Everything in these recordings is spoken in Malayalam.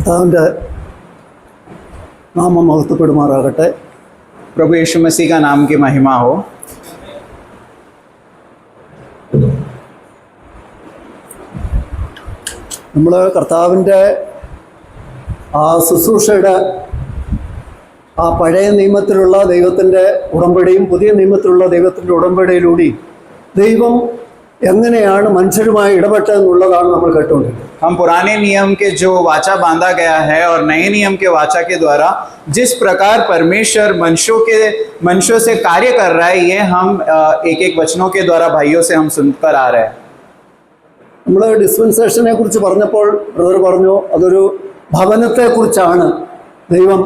കർത്താവിൻ്റെ നാമം മഹത്വപ്പെടുമാറാകട്ടെ. प्रभु यीशु मसीह का नाम की महिमा हो. നമ്മൾ കർത്താവിൻ്റെ ആ ശുശ്രൂഷയുടെ ആ പഴയ നിയമത്തിലുള്ള ദൈവത്തിൻ്റെ ഉടമ്പടിയും പുതിയ നിയമത്തിലുള്ള ദൈവത്തിൻ്റെ ഉടമ്പടിയിലൂടെ ദൈവം എങ്ങനെയാണ് മനുഷ്യരുമായി ഇടപെട്ടതെന്നുള്ളതാണ് നമ്മൾ കേട്ടുകൊണ്ടിരിക്കുന്നത്. हम पुराने नियम के जो वाचा बांधा गया है और नए नियम के वाचा के द्वारा जिस प्रकार परमेश्वर मनुष्यों से कार्य कर रहा है, ये हम एक एक वचनों के द्वारा भाइयों से हम सुनकर आ रहे हैं. നമ്മൾ ഡിസ്പെൻസേഷനെ കുറിച്ച് പറഞ്ഞപ്പോൾ ബ്രദർ പറഞ്ഞു അതൊരു ഭവനത്തെക്കുറിച്ചാണ് ദൈവം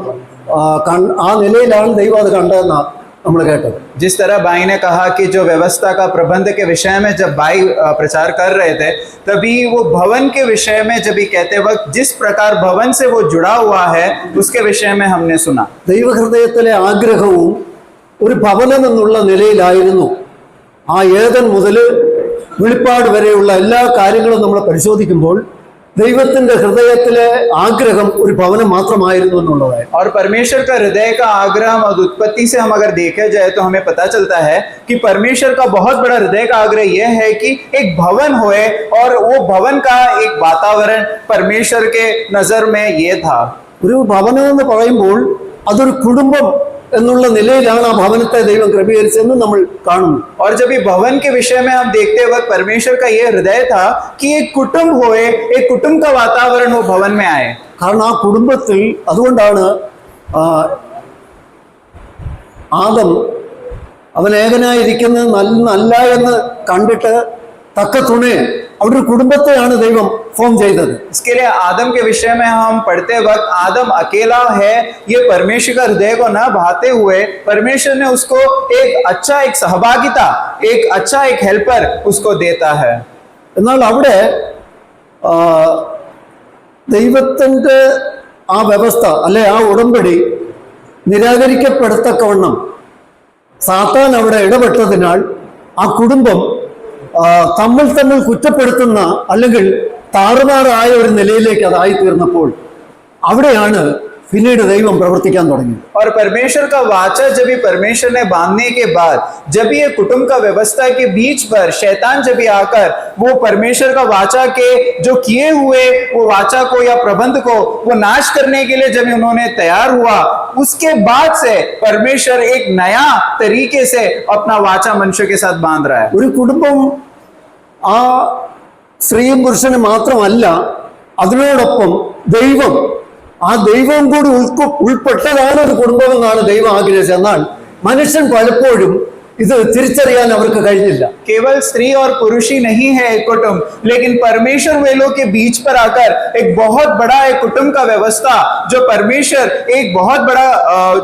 ആ നിലയിലാണ് ദൈവം അത് കണ്ടതെന്നാണ് നമ്മൾ കേട്ടത്. जिस तरह भाई ने कहा कि जो व्यवस्था का प्रबंध के विषय में जब भाई प्रचार कर रहे थे, तभी वो भवन के विषय में जब ये कहते वक्त जिस प्रकार भवन से वो जुड़ा हुआ है उसके विषय में हमने सुना. ദൈവഹൃദയത്തിലെ ആഗ്രഹവും ഒരു ഭവനം എന്നുള്ള നിലയിലായിരുന്നു. ആ ഏദൻ മുതൽ വെളിപ്പാട് വരെയുള്ള എല്ലാ കാര്യങ്ങളും നമ്മൾ പരിശോധിക്കുമ്പോൾ ദൈവത്തിന്റെ ഹൃദയത്തിലെ ആഗ്രഹം ഒരു ഭവനം മാത്രമായിരുന്നു എന്നുള്ളതായിരുന്നു. और परमेश्वर का हृदय का आग्रह और उत्पत्ति से हम अगर देखे जाए तो हमें पता चलता है कि परमेश्वर का बहुत बड़ा हृदय का आग्रह यह है कि एक भवन होए, और वो भवन का एक वातावरण परमेश्वर के नजर में ये था. ഒരു ഭവനം എന്ന് പറയുമ്പോൾ അതൊരു കുടുംബം എന്നുള്ള നിലയിലാണ് ആ ഭവനത്തെ ദൈവം ക്രമീകരിച്ചതെന്ന് നമ്മൾ കാണുന്നു. और जब ये भवन के विषय में हम देखते वक्त परमेश्वर का ये हृदय था कि एक कुटुंब होए, एक कुटुंब का वातावरण वो भवन में आए. കാരണം ആ കുടുംബത്തിൽ അതുകൊണ്ടാണ് ആദം അവൻ ഏകനായിരിക്കുന്നത് നല്ല എന്ന് കണ്ടിട്ട് തക്ക തുണയെ അവിടെ ഒരു കുടുംബത്തെയാണ് ദൈവം ഫോം ചെയ്തത്. इसके लिए आदम के विषय में हम पढ़ते वक्त आदम अकेला है, ये परमेश्वर का हृदय को न भाते हुए परमेश्वर ने उसको एक सहभागिता, एक हेल्पर उसको देता है. എന്നാൽ അവിടെ ദൈവത്തിൻ്റെ ആ വ്യവസ്ഥ അല്ലെ ആ ഉടമ്പടി നിരാകരിക്കപ്പെടത്തക്കവണ്ണം സാത്താൻ അവിടെ ഇടപെട്ടതിനാൽ ആ കുടുംബം തമ്മിൽ കുറ്റപ്പെടുത്തുന്ന അല്ലെങ്കിൽ താറുമാറായ ഒരു നിലയിലേക്ക് അതായി തീർന്നപ്പോൾ അവിടെയാണ് പിന്നീട് ദൈവം പ്രവർത്തിക്കാൻ തുടങ്ങി. और परमेश्वर का वाचा जब ये परमेश्वर ने बांधने के बाद जब ये कुटुंब का व्यवस्था के बीच पर शैतान जब ये आकर वो परमेश्वर का वाचा के जो किए हुए वो वाचा को या प्रबंध को वो नाश करने के लिए जब उन्होंने तैयार हुआ, उसके बाद से परमेश्वर एक नया तरीके से अपना वाचा मनुष्य के साथ बांध रहा है. ഒരു കുടുംബം ആ സ്ത്രീയും പുരുഷനും മാത്രമല്ല, അതിനോടൊപ്പം ദൈവം ദൈവം കൂടി ഉൾപ്പെട്ടതാണ് ഒരു കുടുംബം എന്നാണ് ദൈവം ആഗ്രഹിച്ചത്. എന്നാൽ മനുഷ്യൻ പലപ്പോഴും ഇത് തിരിച്ചറിയാൻ അവർക്ക് കഴിഞ്ഞില്ല. केवल स्त्री और पुरुष ही नहीं है एक कुटुंब, लेकिन परमेश्वर वे लोग के बीच पर आकर एक बहुत बड़ा एक कुटुंब का व्यवस्था जो परमेश्वर एक बहुत बड़ा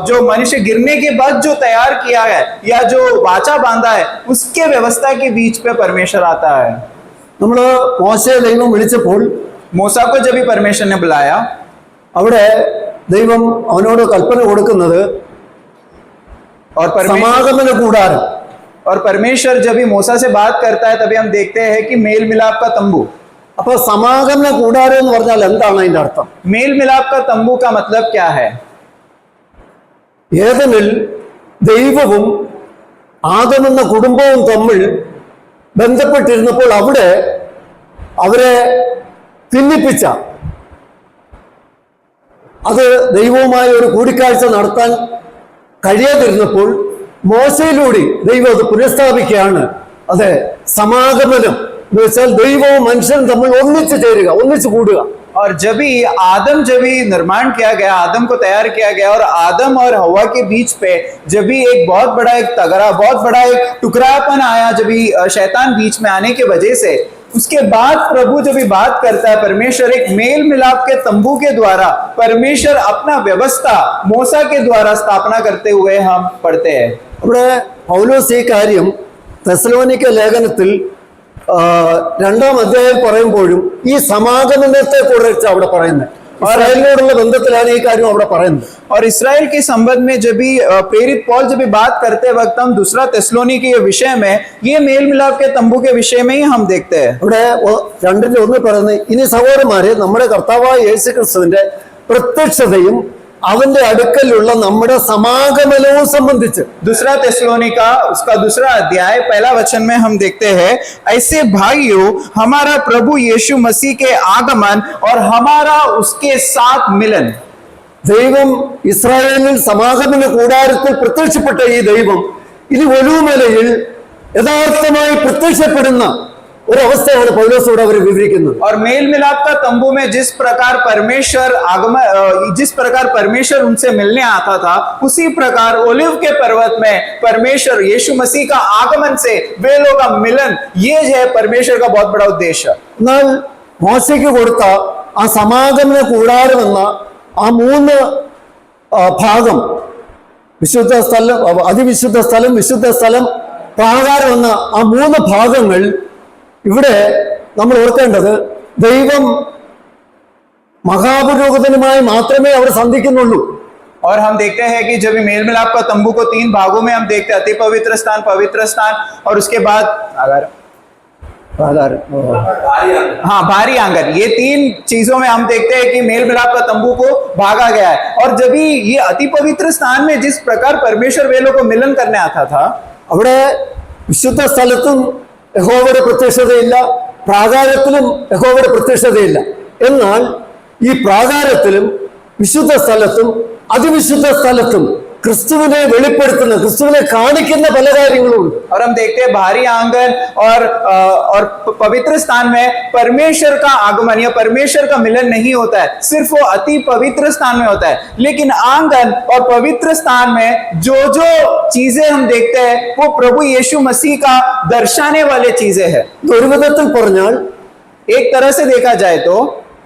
जो मनुष्य गिरने के बाद जो तैयार किया है या जो वाचा बांधा है उसके व्यवस्था के बीच पे परमेश्वर आता है. നമ്മൾ മോശയെ ദൈവം വിളിച്ചപ്പോൾ मूसा को जब भी परमेश्वर ने बुलाया, അവിടെ ദൈവം അവനോട് കൽപ്പന കൊടുക്കുന്നത് സമാഗമന കൂടാരം. और परमेश्वर जब भी मूसा से बात करता है तभी हम देखते हैं कि मेल मिलाप का तंबू. അപ്പൊ സമാഗമന കൂടാരം എന്ന് പറഞ്ഞാൽ എന്താണ് അതിന്റെ അർത്ഥം? मेल मिलाप का तंबू का मतलब क्या है? ഏദനിൽ ദൈവവും ആദം എന്ന കുടുംബവും തമ്മിൽ ബന്ധപ്പെട്ടിരുന്നപ്പോൾ അവിടെ അവരെ ഭിന്നിപ്പിച്ച അത് ദൈവവുമായ ഒരു കൂടിക്കാഴ്ച നടത്താൻ കഴിയാതിരുന്നപ്പോൾ മോശയിലൂടെ ദൈവം അത് പുനഃസ്ഥാപിക്കുകയാണ്. അതെ, സമാഗമനം എന്ന് വെച്ചാൽ ദൈവവും മനുഷ്യനും തമ്മിൽ ഒന്നിച്ചു ചേരുക, ഒന്നിച്ചു കൂടുക. और जब भी निर्माण किया गया, आदम को तैयार किया गया और आदम और हवा के बीच पे जब भी एक बहुत बड़ा एक तगड़ा, बहुत बड़ा एक टुकड़ापन आया, जब भी शैतान बीच में आने के वजह से, उसके बाद प्रभु जब भी बात करता है, परमेश्वर एक मेल मिलाप के तंबू के द्वारा परमेश्वर अपना व्यवस्था मूसा के द्वारा स्थापना करते हुए हम पढ़ते हैं. അവിടെ പൗലോസ് ഈ കാര്യം തെസ്സലോനിക്ക ലേഖനത്തിൽ 2-ാം അധ്യായം പറയുമ്പോഴും ഈ സമാഗമനത്തെ കുറിച്ച് അവിടെ പറയുന്നത്. ഇസ്രായേലിനോടുള്ള ബന്ധത്തിലാണ് ഈ കാര്യം അവിടെ പറയുന്നത്. और इस्राएल के संबंध में जब भी प्रेरित पौल जब भी बात करते वक्त हम दूसरा തെസ്സലോനിക്ക के विषय में ये मेल मिलाप के तंबू के विषय में ही हम देखते हैं. ഇവിടെ 2:1 പറയുന്നത്, ഇനി സഹോദരന്മാരെ നമ്മുടെ കർത്താവായ യേശുക്രിസ്തുവിന്റെ പ്രത്യക്ഷതയും അവന്റെ അടുക്കലുള്ള നമ്മുടെ സമാഗമനവും സംബന്ധിച്ച്. दूसरा थिस्सलुनीका उसका दूसरा अध्याय पहला वचन में हम देखते हैं, ऐसे भाइयों हमारा प्रभु यीशु मसीह के आगमन और हमारा उसके साथ मिलन. ദൈവം ഇസ്രായേലിൽ സമാഗമന കൂടാരത്തിൽ പ്രത്യക്ഷപ്പെട്ട ഈ ദൈവം ഇത് ഒലുമലയിൽ യഥാർത്ഥമായി പ്രത്യക്ഷപ്പെടുന്ന ഒരു അവസ്ഥയാണ് പൗലോസോട് അവർ വിവരിക്കുന്നത്. और मेल मिलाप का तंबू में जिस प्रकार परमेश्वर उनसे मिलने आता था, उसी प्रकार ओलिव के पर्वत में परमेश्वर यीशु मसीह का आगमन से वे लोग का मिलन, ये है परमेश्वर का बहुत बड़ा उद्देश्य. എന്നാൽ മോശയ്ക്ക് കൊടുത്ത ആ സമാഗമന കൂടാരം എന്ന ആ 3 ഭാഗം, വിശുദ്ധ സ്ഥലം, അതിവിശുദ്ധ സ്ഥലം, വിശുദ്ധ സ്ഥലം, പ്രാകാരം എന്ന ആ 3 ഭാഗങ്ങൾ ഇവിടെ നമ്മൾ ഓർക്കേണ്ടത് ദൈവം മഹാപുരോഹിതനുമായി മാത്രമേ അവർ സന്ധിക്കുന്നുള്ളൂ. और हम देखते हैं कि जब मेल मिलाप का तंबू को 3 भागों में हम देखते हैं, अति पवित्र स्थान, पवित्र स्थान और उसके बाद हाँ भारी आंगन, ये 3 चीजों में हम देखते हैं कि मेल मिलाप का तंबू को भागा गया है. और जब ये अति पवित्र स्थान में जिस प्रकार परमेश्वर वे लोग को मिलन करने आता था, അവിടെ വിശുദ്ധ സ്ഥലത്തും യഹോവയുടെ പ്രത്യക്ഷതയില്ല, പ്രാകാരത്തിലും യഹോവയുടെ പ്രത്യക്ഷതയില്ല. എന്നാൽ ഈ പ്രാകാരത്തിലും വിശുദ്ധ സ്ഥലത്തും അതിവിശുദ്ധ സ്ഥലത്തും ക്രിസ്തുവിനെ വെളിപ്പെടുത്തുന്ന, ക്രിസ്തുവിനെ കാണിക്കുന്ന പല കാര്യങ്ങളുണ്ട്. और हम देखते हैं भारी आंगन और पवित्र स्थान में परमेश्वर का आगमन या परमेश्वर का मिलन नहीं होता है, सिर्फ वो अति पवित्र स्थान में होता है. लेकिन आंगन और पवित्र स्थान में जो जो चीजें हम देखते हैं वो प्रभु यीशु मसीह का दर्शाने वाले चीजें हैं. ഒരു വിധത്തിൽ പറഞ്ഞാൽ एक तरह से देखा जाए तो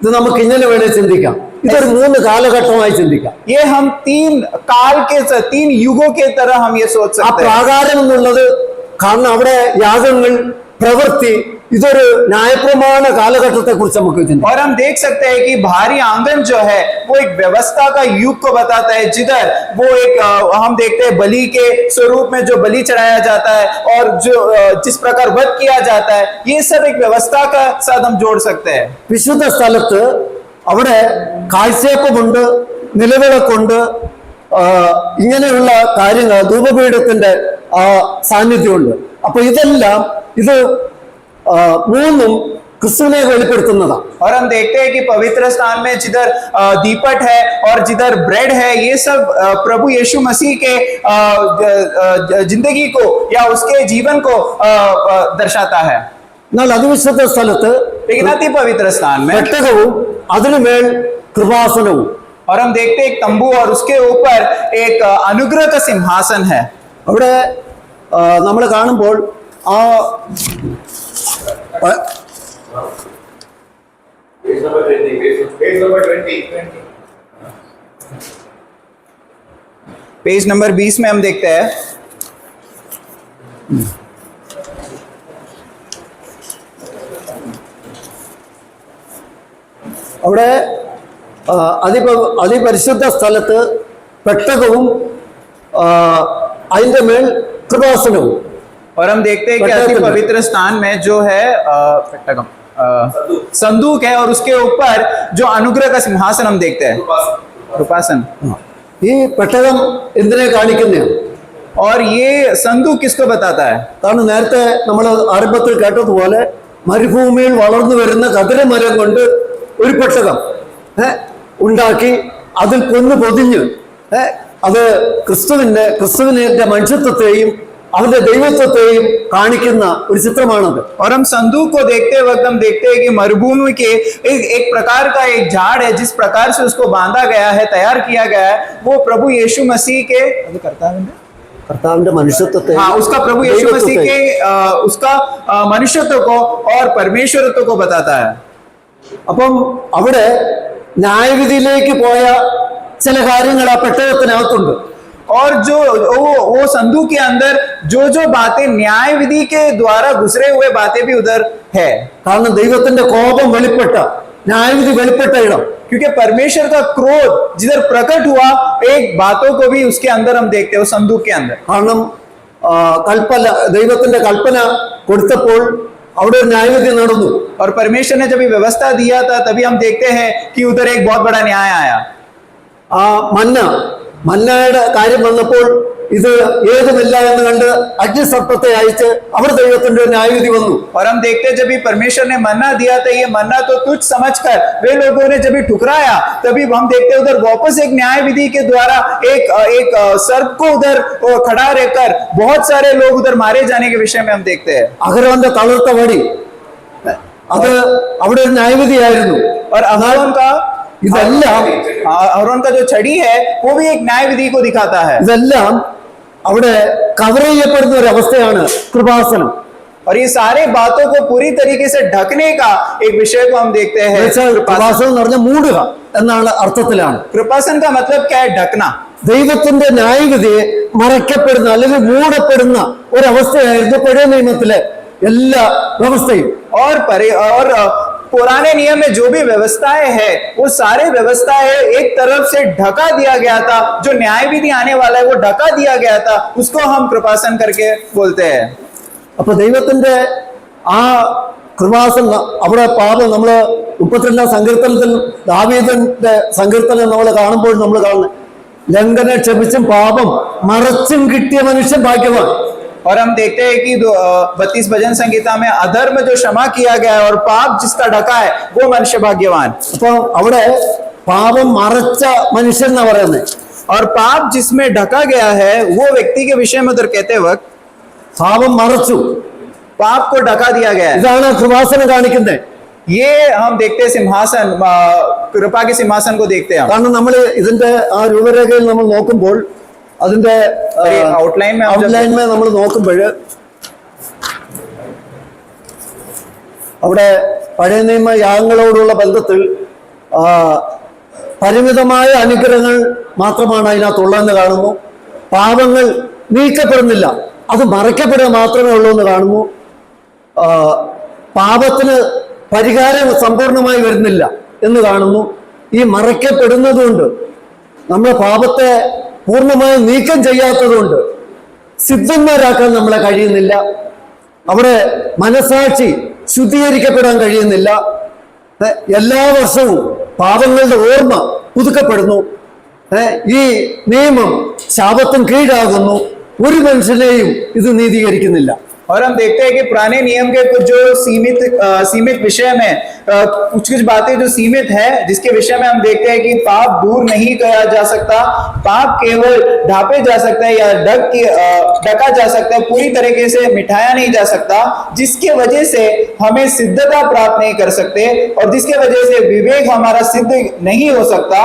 ഇത് നമുക്ക് ഇങ്ങനെ വേണേ ചിന്തിക്കാം. ഇതൊരു 3 കാലഘട്ടമായി ചിന്തിക്കാം. ये हम 3 युगों के तरह हम ये सोच ആ सकते हैं. പ്രാകാരം എന്നുള്ളത് കാരണം അവിടെ യാഗങ്ങൾ, പ്രവൃത്തി, ഇതൊരു ന്യായപ്രമാണ കാലഘട്ടത്തെ കുറിച്ച് നമുക്ക് ചിന്തിക്കാം. और हम देख सकते हैं कि भारी आंगन जो है वो एक व्यवस्था का युग को बताता है, जिधर वो एक हम देखते हैं बलि के स्वरूप में जो बलि चढ़ाया जाता है और जो जिस प्रकार वध किया जाता है, ये सब एक व्यवस्था का साथ हम जोड़ सकते हैं. വിശുദ്ധ സ്ഥലത്ത് അവിടെ കാഴ്ചയപ്പമുണ്ട്, നിലവിളക്കുണ്ട്, ഇങ്ങനെയുള്ള കാര്യങ്ങൾ, ധൂപപീഠത്തിന്റെ സാന്നിധ്യമുണ്ട്. അപ്പൊ ഇതെല്ലാം ഇത് 3 ക്രിസ്തുവിനെ വെളിപ്പെടുത്തുന്നതാണ്. और हम देखते हैं कि पवित्र स्थान में जिधर दीपट है और जिधर ब्रेड है, ये सब प्रभु यीशु मसीह के जिंदगी को या उसके जीवन को दर्शाता है. എന്നാൽ അതിവിശുദ്ധ സ്ഥലത്ത് लेकिन अति पवित्र स्थान में പെട്ടകവും അതിനുമേൽ കൃപാസനവും. और हम देखते हैं एक तंबू और उसके ऊपर एक अनुग्रह का सिंहासन है. അവിടെ നമ്മൾ കാണുമ്പോൾ ആ Page number 20. पेज नंबर 20 में हम देखते हैं അവിടെ അതിപരിശുദ്ധ സ്ഥലത്ത് പെട്ടകവും അതിന്റെ മേൽ കൃപാസനവും. और हम देखते हैं कि अति पवित्र स्थान में जो है संदूक है और उसके ऊपर जो अनुग्रह का सिंहासन हम देखते हैं, कृपासन. ഈ പെട്ടകം എന്തിനെ കാണിക്കുന്നതാണ്? और ये संदूक किसको बताता है? കാരണം നേരത്തെ നമ്മൾ ആരംഭത്തിൽ കേട്ടതുപോലെ മരുഭൂമിയിൽ വളർന്നു വരുന്ന കതിരമരം കൊണ്ട് ഒരു പെട്ടകം ഉണ്ടാക്കി അതിൽ പൊതിഞ്ഞ് അത് ക്രിസ്തുവിന്റെ മനുഷ്യത്വത്തെയും അവന്റെ ദൈവത്വത്തെയും കാണിക്കുന്ന ഒരു ചിത്രമാണത്. और हम संदूक को देखते वक्त हम देखते हैं कि मरुभूमि के एक प्रकार का एक झाड़ है, जिस प्रकार से उसको बांधा गया है, तैयार किया गया है, वो प्रभु यीशु मसीह के കർത്താവിന്റെ മനുഷ്യത്വത്തെ, हाँ उसका प्रभु यीशु मसीह के उसका मनुष्यत्व को और परमेश्वरत्व को बताता है. അപ്പം അവിടെ ന്യായവിധിയിലേക്ക് പോയ ചില കാര്യങ്ങൾ ആ പെട്ടകത്തിനകത്തുണ്ട്. और जो वो संदूक के अंदर जो जो बातें न्याय विधि के द्वारा गुजरे हुए बातें भी उधर है. കാരണം ദൈവത്തിന്റെ കോപം വെളിപ്പെട്ട, ന്യായവിധി വെളിപ്പെട്ട ഇടം. क्योंकि परमेश्वर का क्रोध जिधर प्रकट हुआ, एक बातों को भी उसके अंदर हम देखते हैं, संदूक के अंदर. കാരണം ദൈവത്തിന്റെ കൽപ്പന കൊടുത്തപ്പോൾ അവിടെ ഒരു ന്യായവിധി നടന്നു. और परमेश्वर ने जब ये व्यवस्था दिया था तभी हम देखते हैं कि उधर एक बहुत बड़ा न्याय आया। ആ മന്നയുടെ കാര്യം വന്നപ്പോൾ ഇത് ഏതുമില്ല എന്ന് കണ്ട് അഗ്നിസർപ്പത്തെ അയച്ച് അവർ ദൈവത്തിന്റെ ഒരു ന്യായവിധി വന്നു. और हम देखते हैं जब भी परमेश्वर ने मन्ना दिया था, ये मन्ना तो तुच्छ समझकर वे लोगों ने जब भी ठुकराया, तभी हम देखते हैं उधर वापस एक न्याय विधि के द्वारा एक सर्प को उधर खड़ा रहकर बहुत सारे लोग उधर मारे जाने के विषय में हम देखते हैं। അഹരോന്റെ തളർത്ത വടി അത് അവിടെ ഒരു ന്യായവിധിയായിരുന്നു. और ഇതെല്ലാം अहरोन का जो छड़ी है वो भी एक न्याय विधि को दिखाता है। ഇതെല്ലാം അവിടെ കവർ ചെയ്യപ്പെടുന്ന ഒരു അവസ്ഥയാണ് കൃപാസനം. और ये सारे बातों को पूरी तरीके से ढकने का एक विषय को हम देखते हैं। കൃപാസനം എന്ന് പറഞ്ഞാൽ മൂടുക എന്നാണ് അർത്ഥത്തിലാണ്. कृपासन का मतलब क्या है? ढकना। ദൈവത്തിന്റെ ന്യായവിധിയെ മറയ്ക്കപ്പെടുന്ന അല്ലെങ്കിൽ മൂടപ്പെടുന്ന ഒരവസ്ഥയായിരുന്നു പഴയ നിയമത്തിലെ എല്ലാ വ്യവസ്ഥയും. और पुराने नियम में जो भी व्यवस्थाएं हैं वो सारे व्यवस्थाएं एक तरफ से ढका दिया गया था। जो न्याय विधि आने वाला है वो ढका दिया गया था, उसको हम कृपासन करके बोलते हैं। അപ്പൊ ദൈവത്തിന്റെ ആ കൃപാസനം അവിടെ പാപം നമ്മള് 32 സങ്കീർത്തനത്തിൽ ദാവീദിന്റെ സങ്കീർത്തനം നമ്മൾ കാണുമ്പോൾ നമ്മൾ കാണുന്നത് ലംഘന ക്ഷമിച്ചും പാപം മറച്ചും കിട്ടിയ മനുഷ്യൻ ഭാഗ്യവാൻ. और हम देखते हैं कि 32 भजन संगीता में अधर्म जो क्षमा किया गया है और पाप जिसका ढका है वो मनुष्य भाग्यवान। അപ്പൊ അവിടെ പാപം മറച്ച മനുഷ്യൻ എന്നാ പറയുന്നത്. और पाप जिसमें ढका गया है वो व्यक्ति के विषय में उधर कहते वक्त പാപം മറച്ചു, पाप को ढका दिया गया है। ഇതാണ് കൃപാസനം കാണിക്കുന്നത്. ये हम देखते हैं सिंहासन, कृपा के सिंहासन को देखते हैं। കാരണം നമ്മൾ ഇതിന്റെ ആ രൂപരേഖയിൽ നമ്മൾ നോക്കുമ്പോൾ അതിന്റെ ഔട്ട്ലൈൻ നമ്മൾ നോക്കുമ്പോൾ അവിടെ പഴയ നിയമ യാഗങ്ങളോടുള്ള ബന്ധത്തിൽ പരിമിതമായ അനുഗ്രഹങ്ങൾ മാത്രമാണ് അതിനകത്തുള്ളതെന്ന് കാണുന്നു. പാപങ്ങൾ നീക്കപ്പെടുന്നില്ല, അത് മറയ്ക്കപ്പെടുക മാത്രമേ ഉള്ളൂ എന്ന് കാണുന്നു. പാപത്തിന് പരിഹാരം സമ്പൂർണമായി വരുന്നില്ല എന്ന് കാണുന്നു. ഈ മറയ്ക്കപ്പെടുന്നതുകൊണ്ട് നമ്മുടെ പാപത്തെ പൂർണ്ണമായി നീക്കം ചെയ്യാത്തതുകൊണ്ട് സിദ്ധന്മാരാക്കാൻ നമ്മളെ കഴിയുന്നില്ല. അവിടെ മനസാക്ഷി ശുദ്ധീകരിക്കപ്പെടാൻ കഴിയുന്നില്ല. എല്ലാ വർഷവും പാപങ്ങളുടെ ഓർമ്മ പുതുക്കപ്പെടുന്നു. ഈ നിയമം ശാപത്തിന് കീഴാകുന്നു. ഒരു മനുഷ്യനെയും ഇത് നീതീകരിക്കുന്നില്ല. और हम देखते हैं कि पुराने नियम के कुछ जो सीमित विषय में कुछ बातें जो सीमित है, जिसके विषय में हम देखते हैं कि पाप दूर नहीं किया जा सकता, पाप केवल ढापे जा सकता है या ढका जा सकता है, पूरी तरीके से मिटाया नहीं जा सकता, जिसके वजह से हमें सिद्धता प्राप्त नहीं कर सकते और जिसके वजह से विवेक हमारा सिद्ध नहीं हो सकता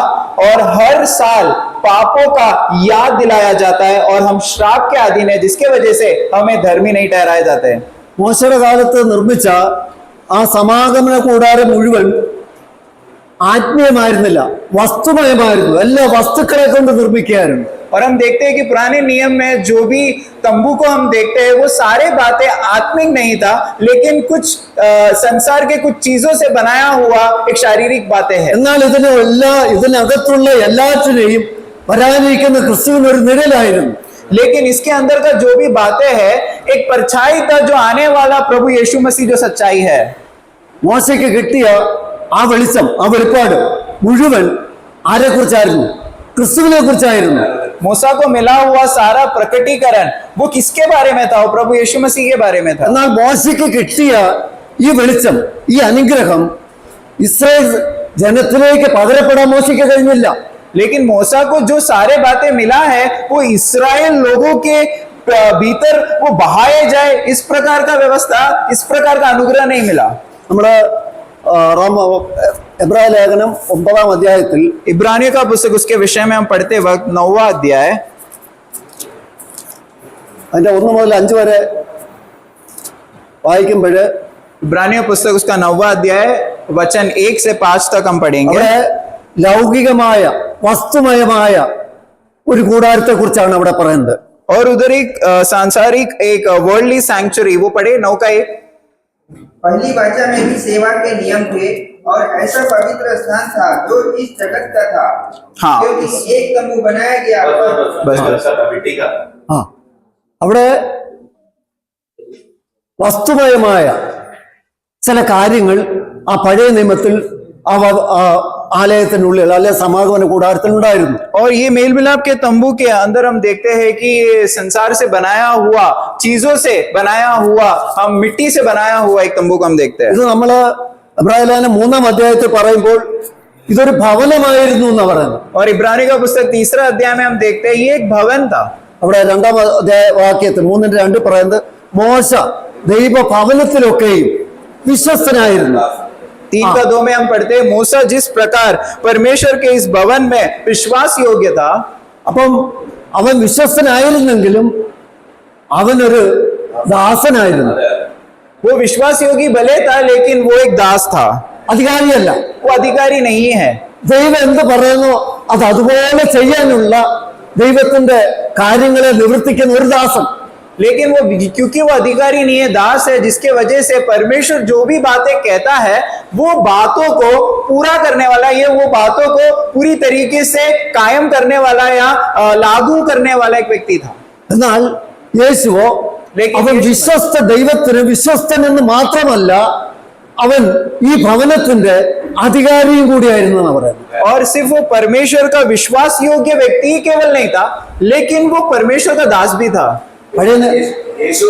और हर साल पापों का याद दिलाया जाता है और हम श्राप के अधीन है, जिसके वजह से हमें धर्मी नहीं ठहराए जाते हैं। മോശയുടെ കാലത്ത് നിർമ്മിച്ച ആ സമാഗമന കൂടാരം മുഴുവൻ ആത്മീയമായിരുന്നില്ല, വസ്തുമയമായിരുന്നു. എല്ലാ വസ്തുക്കളെ കൊണ്ട് നിർമ്മിക്കുകയായിരുന്നു. और हम देखते हैं कि पुराने नियम में जो भी तंबू को हम देखते हैं वो सारे बातें आत्मिक नहीं था, लेकिन कुछ संसार के कुछ चीजों से बनाया हुआ एक शारीरिक बातें हैं। എന്നാൽ ഇതിനകത്തുള്ള എല്ലാറ്റിനെയും വരാനിരിക്കുന്ന ക്രിസ്തുവിന് ഒരു നിഴലായിരുന്നു. लेकिन इसके अंदर का जो भी बातें हैं एक परछाई था जो आने वाला प्रभु यीशु मसीह जो सच्चाई है। മോശയ്ക്ക് കിട്ടിയ ആ വെളിച്ചം, ആ വെളിപ്പാട് മുഴുവൻ ആരെ കുറിച്ചായിരുന്നു? ക്രിസ്തുവിനെ കുറിച്ചായിരുന്നു. मूसा को मिला हुआ सारा प्रकटीकरण वो किसके बारे में था? वो प्रभु यीशु मसीह के बारे में था। എന്നാൽ മോശയ്ക്ക് കിട്ടിയ ഈ വെളിച്ചം, ഈ അനുഗ്രഹം ഇസ്രായേൽ ജനത്തിലേക്ക് പകരപ്പെടാൻ മോശയ്ക്ക് കഴിഞ്ഞില്ല. लेकिन मूसा को जो सारे बातें मिला है वो इस्राएल लोगों के भीतर वो बहाए जाए, इस प्रकार का व्यवस्था, इस प्रकार का अनुग्रह नहीं मिला। നമ്മുടെ എബ്രായ ലേഖനം 9-ാം അധ്യായത്തിൽ इब्रानियों का पुस्तक उसके विषय में हम पढ़ते वक्त 9वां अध्याय അതിന്റെ 1 മുതൽ 5 വരെ വായിക്കുമ്പോൾ इब्रानियों पुस्तक उसका 9वां अध्याय वचन 1 से 5 तक हम पढ़ेंगे। അവിടെ ലൗകികമായ വസ്തുമയമായ ഒരു കൂടാരത്തെ കുറിച്ചാണ് അവിടെ പറയുന്നത്. और उधर एक सांसारिक एक वर्ल्डली सैंक्चुरी वो पढ़े 9 का 1। पहली वाचा में भी सेवा के नियम थे और ऐसा पवित्र स्थान था जो इस जगत का था। हाँ। क्योंकि एक तंबू बनाया गया और बस। അവിടെ വസ്തുമയമായ ചില കാര്യങ്ങൾ ആ പഴയ നിയമത്തിൽ ആ ആലയത്തിനുള്ളിൽ അല്ലെ സമാഗമന കൂടാരത്തിൽ ഉണ്ടായിരുന്നു. और ये मेल मिलाप के तंबू के अंदर हम देखते हैं कि ये संसार से बनाया हुआ, चीजों से बनाया हुआ, हम मिट्टी से बनाया हुआ एक तंबू को हम देखते हैं. ഇത് നമ്മള് എബ്രായലേഖനം 3-ാം അധ്യായത്തിൽ പറയുമ്പോൾ ഇതൊരു ഭവനമായിരുന്നു എന്ന് പറയുന്നത്. और इब्रानी का पुस्तक 3रा अध्याय में हम देखते हैं ये एक भवन था. അവിടെ 2-ാം അധ്യായ വാക്യത്തിൽ 3:2 പറയുന്നത് മോശ ദൈവ ഭവനത്തിലൊക്കെയും വിശ്വസ്തനായിരുന്നു. 3:2 में हम पढ़ते हैं मूसा जिस प्रकार परमेश्वर के इस भवन में विश्वास योग्य था. അപ്പം അവൻ വിശ്വസ്തനായിരുന്നെങ്കിലും അവനൊരു ദാസനായിരുന്നു. वो विश्वास योगी भले था लेकिन वो एक दास था, അധികാരിയല്ല. वो अधिकारी नहीं है. ദൈവം എന്ത് പറയുന്നു അത് അതുപോലെ ചെയ്യാനുള്ള ദൈവത്തിന്റെ കാര്യങ്ങളെ നിവർത്തിക്കുന്ന ഒരു ദാസൻ. लेकिन वो क्योंकि वो अधिकारी नहीं है, दास है, जिसके वजह से परमेश्वर जो भी बातें कहता है वो बातों को पूरा करने वाला, ये वो बातों को पूरी तरीके से कायम करने वाला या लागू करने वाला एक व्यक्ति था. എന്നാൽ യേശുവോ അവൻ വിശ്വസ്ത ദൈവത്തിന് വിശ്വസ്തൻ എന്ന് മാത്രമല്ല അവൻ ഈ ഭവനത്തിന്റെ അധികാരിയും കൂടിയായിരുന്നു എന്ന് പറയുന്നത്. और सिर्फ वो परमेश्वर का विश्वास योग्य व्यक्ति ही केवल नहीं था लेकिन वो परमेश्वर का दास भी था. പഴയ यीशु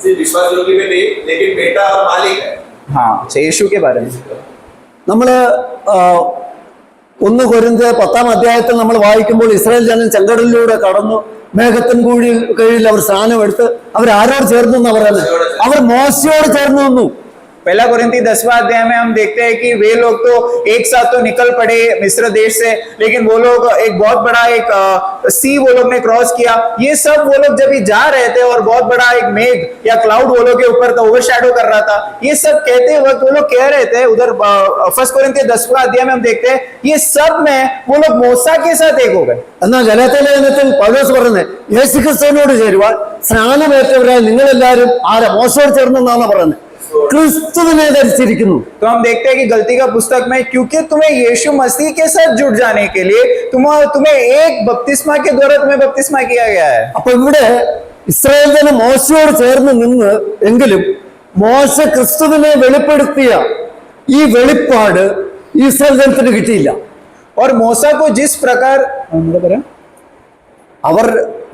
सिर्फ विश्वास योग्य में नहीं लेकिन बेटा और मालिक है. हाँ, यीशु के बारे में നമ്മള് 1 കൊരിന്ത്യർ 10-ാം അധ്യായത്തിൽ നമ്മൾ വായിക്കുമ്പോൾ ഇസ്രായേൽ ജനം ചെങ്കടലിലൂടെ കടന്നു, മേഘത്തിൻ കീഴിൽ അവർ സ്നാനം എടുത്ത് അവർ ആരോട് ചേർന്നു എന്ന് പറയുന്നത്? അവർ മോശയോട് ചേർന്ന് നിന്നു. पहला कोरिन्थी 10वां अध्याय में हम देखते हैं कि वे लोग तो एक साथ तो निकल पड़े मिस्र देश से, लेकिन वो लोग एक बहुत बड़ा एक सी वो लोग ने क्रॉस किया. ये सब वो लोग जब भी जा रहे थे और बहुत बड़ा एक मेघ या क्लाउड वो लोग के ऊपर था, ओवरशैडो कर रहा था. ये सब कहते वक्त वो लोग कह रहे थे उधर 1 कोरिन्थी 10वां अध्याय में हम देखते हैं ये सब में वो लोग मूसा के साथ एक हो गए. എന്നാൽ ഗലാത്യ ലേഖനത്തിൽ പൗലോസ് പറയുന്നത് യേശുക്രിസ്തുവിനോട് ചേരുവാൻ സ്നാനമേറ്റവരായി നിങ്ങളെല്ലാവരും മോശയോട് ചേർന്നെന്നാണ് പറയുന്നത്. ക്രിസ്തുവിനെ ധരിച്ചിരിക്കുന്നു. तो हम देखते हैं कि गलती का पुस्तक में क्योंकि तुम्हें यीशु मसीह के साथ जुड़ जाने के लिए तुम्हें एक बपतिस्मा के द्वारा तुम्हें बपतिस्मा किया गया है. അപ്പൊ ഇവിടെ ഇസ്രായേൽ ജനം മോശയോട് ചേർന്ന് നിന്ന് എങ്കിലും മോശ ക്രിസ്തുവിനെ വെളിപ്പെടുത്തിയ ഈ വെളിപ്പാട് ഇസ്രായേൽ ജനത്തിന് കിട്ടിയില്ല. और मूसा को जिस प्रकार അവർ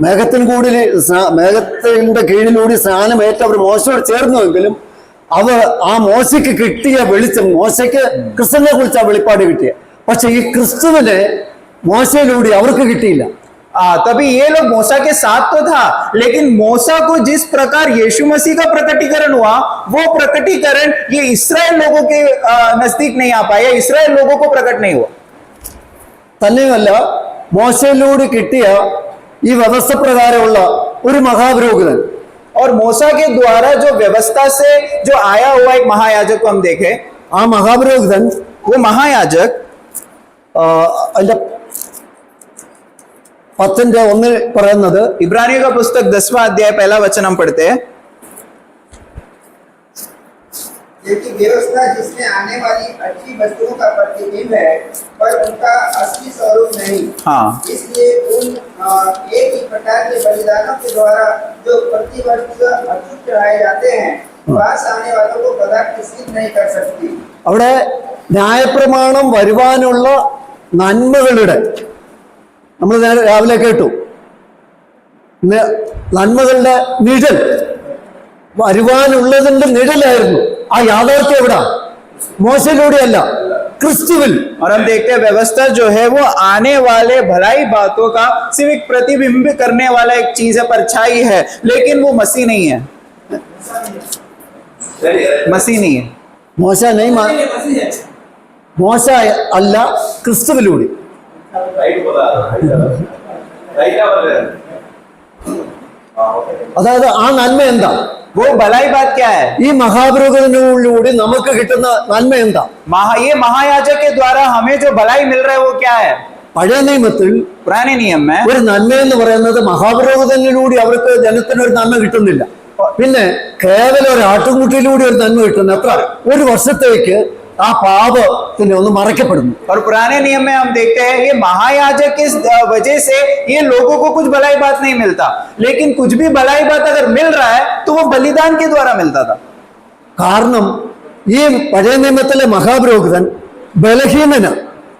മേഘത്തിന്റെ കീഴിലൂടെ സ്നാനമേറ്റ് അവർ മോശയോട് ചേർന്നുവെങ്കിലും അവർ ആ മോശയ്ക്ക് കിട്ടിയ വെളിച്ചം, മോശയ്ക്ക് ക്രിസ്തുവിനെ കുറിച്ച് ആ വെളിപ്പാട് കിട്ടിയ, പക്ഷെ ഈ ക്രിസ്തുവിനെ മോശയിലൂടെ അവർക്ക് കിട്ടിയില്ല. तभी ये लोग मूसा के साथ तो था लेकिन मूसा को जिस प्रकार यीशु मसीह का प्रकटीकरण हुआ वो प्रकटीकरण ये इस्राएल लोगों के नजदीक नहीं आ पाया, इस्राएल लोगों को प्रकट नहीं हुआ. തന്നെയുമല്ല മോശയിലൂടെ കിട്ടിയ ഈ വ്യവസ്ഥ പ്രകാരമുള്ള ഒരു മഹാപുരോഹിതൻ, और मूसा के द्वारा जो व्यवस्था से जो आया हुआ एक महायाजक को हम देखें, ആ മഹാപുരോഹിതൻ वो महायाजक അതിന്റെ 10:1 പറയുന്നത്, इब्रानियों का पुस्तक 10वां अध्याय पहला वचन हम पढ़ते हैं. क्योंकि व्यवस्था जिसमें आने वाली अच्छी वस्तुओं का प्रतिबिंब है पर उनका असली स्वरूप नहीं. हाँ. इसलिए उन एक ही प्रकार के बलिदानों के द्वारा जो प्रतिवर्ष अचूक चढ़ाए जाते हैं पास आने वालों को कदापि सिद्ध नहीं कर सकती. അവിടെ ന്യായപ്രമാണം വരുവാനുള്ള നന്മകളുടെ നമ്മൾ രാവിലെ കേട്ടു, നന്മകളുടെ നിഴൽ വരുവാനുള്ളതിന്റെ നിഴലായിരുന്നു. ആ യാഥാർത്ഥ്യം എവിടെ? മോശയിലൂടെയല്ല, ക്രിസ്തുവിൽ. और हम देखते हैं व्यवस्था जो है वो आने वाले भलाई बातों का सिर्फ एक प्रतिबिंब करने वाला एक चीज है, परछाई है, लेकिन वो मसीह नहीं है. मसीह नहीं है. മോശ മോശ അല്ല, ക്രിസ്തുവിലൂടെ. राइट बोला, राइट क्या बोल रहे हैं? അതായത് ആ നന്മ എന്താ? वो भलाई बात क्या है? ഈ മഹാപുരോഹിതനിലൂടെ നമുക്ക് കിട്ടുന്ന നന്മ എന്താ? ये महायाजक के द्वारा हमें जो भलाई मिल रहा है वो क्या है? പഴയ നിയമത്തിൽ पुराने नियम में ഒരു നന്മ എന്ന് പറയുന്നത് മഹാപുരോഹിതനിലൂടെ അവർക്ക് ജനത്തിന് ഒരു നന്മ കിട്ടുന്നില്ല. പിന്നെ കേവലം ഒരു ആട്ടുംകുട്ടിയിലൂടെ ഒരു നന്മ കിട്ടുന്നു. എത്ര? ഒരു വർഷത്തേക്ക് ആ പാപത്തിന് ഒന്ന് മറയ്ക്കപ്പെടുന്നു. और पुराने नियम में हम देखते हैं ये महायाजक की वजह से ये लोगों को कुछ भलाई बात नहीं मिलता, लेकिन कुछ भी भलाई बात अगर मिल रहा है तो वो बलिदान के द्वारा मिलता था. കാരണം ഈ പഴയ നിയമത്തിലെ മഹാപുരോഹിതൻ ബലഹീനന,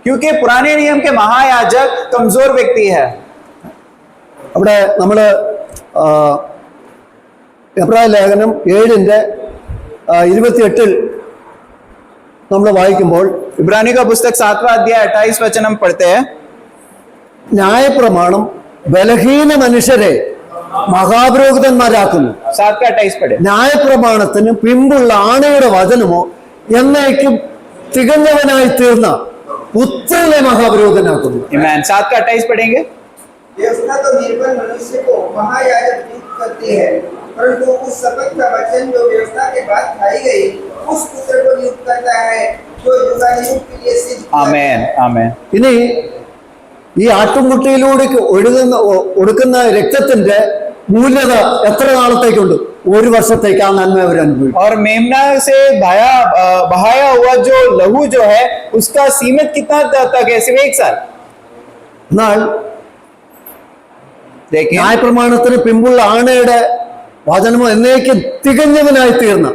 क्योंकि पुराने नियम के महायाजक कमजोर व्यक्ति है। അവിടെ നമ്മൾ എബ്രായ ലേഖനം 7:28 നമ്മൾ വായിക്കുമ്പോൾ इब्रानी का पुस्तक 7वां अध्याय 28 वचन हम पढ़ते हैं। ന്യായപ്രമാണം ബലഹീന മനുഷ്യരെ മഹാപുരോഹിതന്മാരാക്കുന്നു. 7 का 28 पढ़े। ന്യായപ്രമാണത്തിന് പിമ്പുള്ള ആണയുടെ വചനമോ എന്നേക്കും തികഞ്ഞവനായി തീർന്ന പുത്രനെ മഹാപുരോഹിതനാക്കുന്നു. ईमान 7 का 28 पढ़ेंगे। व्यवस्था तो निर्बल मनुष्य को महायाजक नियुक्त करती है, परंतु उस शपथ का वचन जो व्यवस्था के बाद खाई गई उस पुत्र को नियुक्त करता है जो युगायुग के लिए सिद्ध किया आमेन आमेन। ഇനി ഈ ആട്ടുംകുട്ടിയിലൂടെ ഒടുക്കുന്ന രക്തത്തിന്റെ മൂല്യത എത്ര നാളത്തേക്കുണ്ട്? 1 വർഷത്തേക്ക് ആ നന്മ അവർ അനുഭവിക്കും. और मेमना से बहाया हुआ जो लहू जो है उसका सीमित कितना तक है? सिर्फ 1 साल। എന്നാൽ देखिए ന്യായപ്രമാണത്തിന് പിമ്പുള്ള ആണയുടെ വചനമോ എന്നേക്ക് തികഞ്ഞവനായി തീർന്ന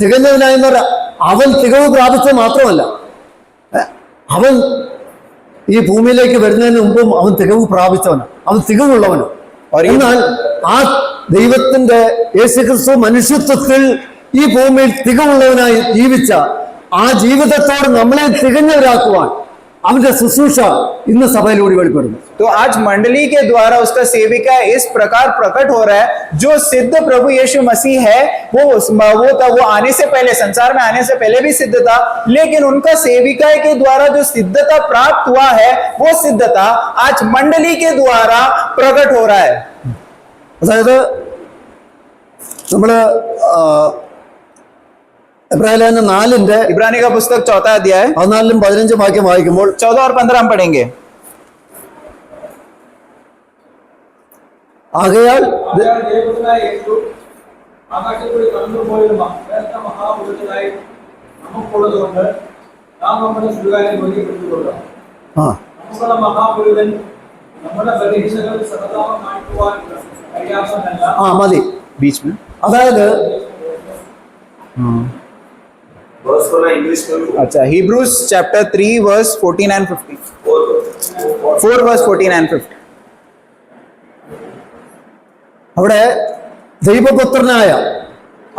തികഞ്ഞവനായി എന്ന് പറഞ്ഞാൽ അവൻ തികവ് പ്രാപിച്ചത് മാത്രമല്ല, അവൻ ഈ ഭൂമിയിലേക്ക് വരുന്നതിന് മുമ്പും അവൻ തികവ് പ്രാപിച്ചവനാണ്, അവൻ തികവുള്ളവനാണ്. എന്നാൽ ആ ദൈവത്തിന്റെ യേശുക്രിസ്തു മനുഷ്യത്വത്തിൽ ഈ ഭൂമിയിൽ തികവുള്ളവനായി ജീവിച്ച ആ ജീവിതത്തോട് നമ്മളെ തികഞ്ഞവരാക്കുവാൻ അവന്റെ ശുശ്രൂഷ ഇന്ന് സഭയിലൂടെ വെളിപ്പെടുന്നു. तो आज मंडली के द्वारा उसका सेविका इस प्रकार प्रकट हो रहा है। जो सिद्ध प्रभु यीशु मसीह है वो आने से पहले, संसार में आने से पहले भी सिद्ध था, लेकिन उनका सेविका के द्वारा जो सिद्धता प्राप्त हुआ है वो सिद्धता आज मंडली के द्वारा प्रकट हो रहा है। അതായത് നമ്മള് എബ്രായ ലേഖനം 4 इब्रानी का पुस्तक 4वां अध्याय 14-15 വാക്യം വായിക്കുമ്പോൾ 14 और 15 हम पढ़ेंगे। ആകയാൽ ദൈവപുത്രനായ യേശു ആകാശത്തിൽ കടന്നുപോയ മഹാപുരുഷനായി നമുക്കുള്ളതുകൊണ്ട് നാം നമ്മുടെ സ്വകാര്യം ബോധ്യപ്പെടുത്തിക്കൊള്ളുക. ആ നമുക്കുള്ള മഹാപുരുഷൻ നമ്മുടെ പരീക്ഷകൾ സഹതാപം കാണിക്കുവാൻ കഴിയാത്തതല്ല. മതി. बीच में അതായത് वर्स को ना इंग्लिश में अच्छा, Hebrews chapter 3 verse 14 and 15, 4 verse 14 and 15। അവിടെ ദൈവപുത്രനായ,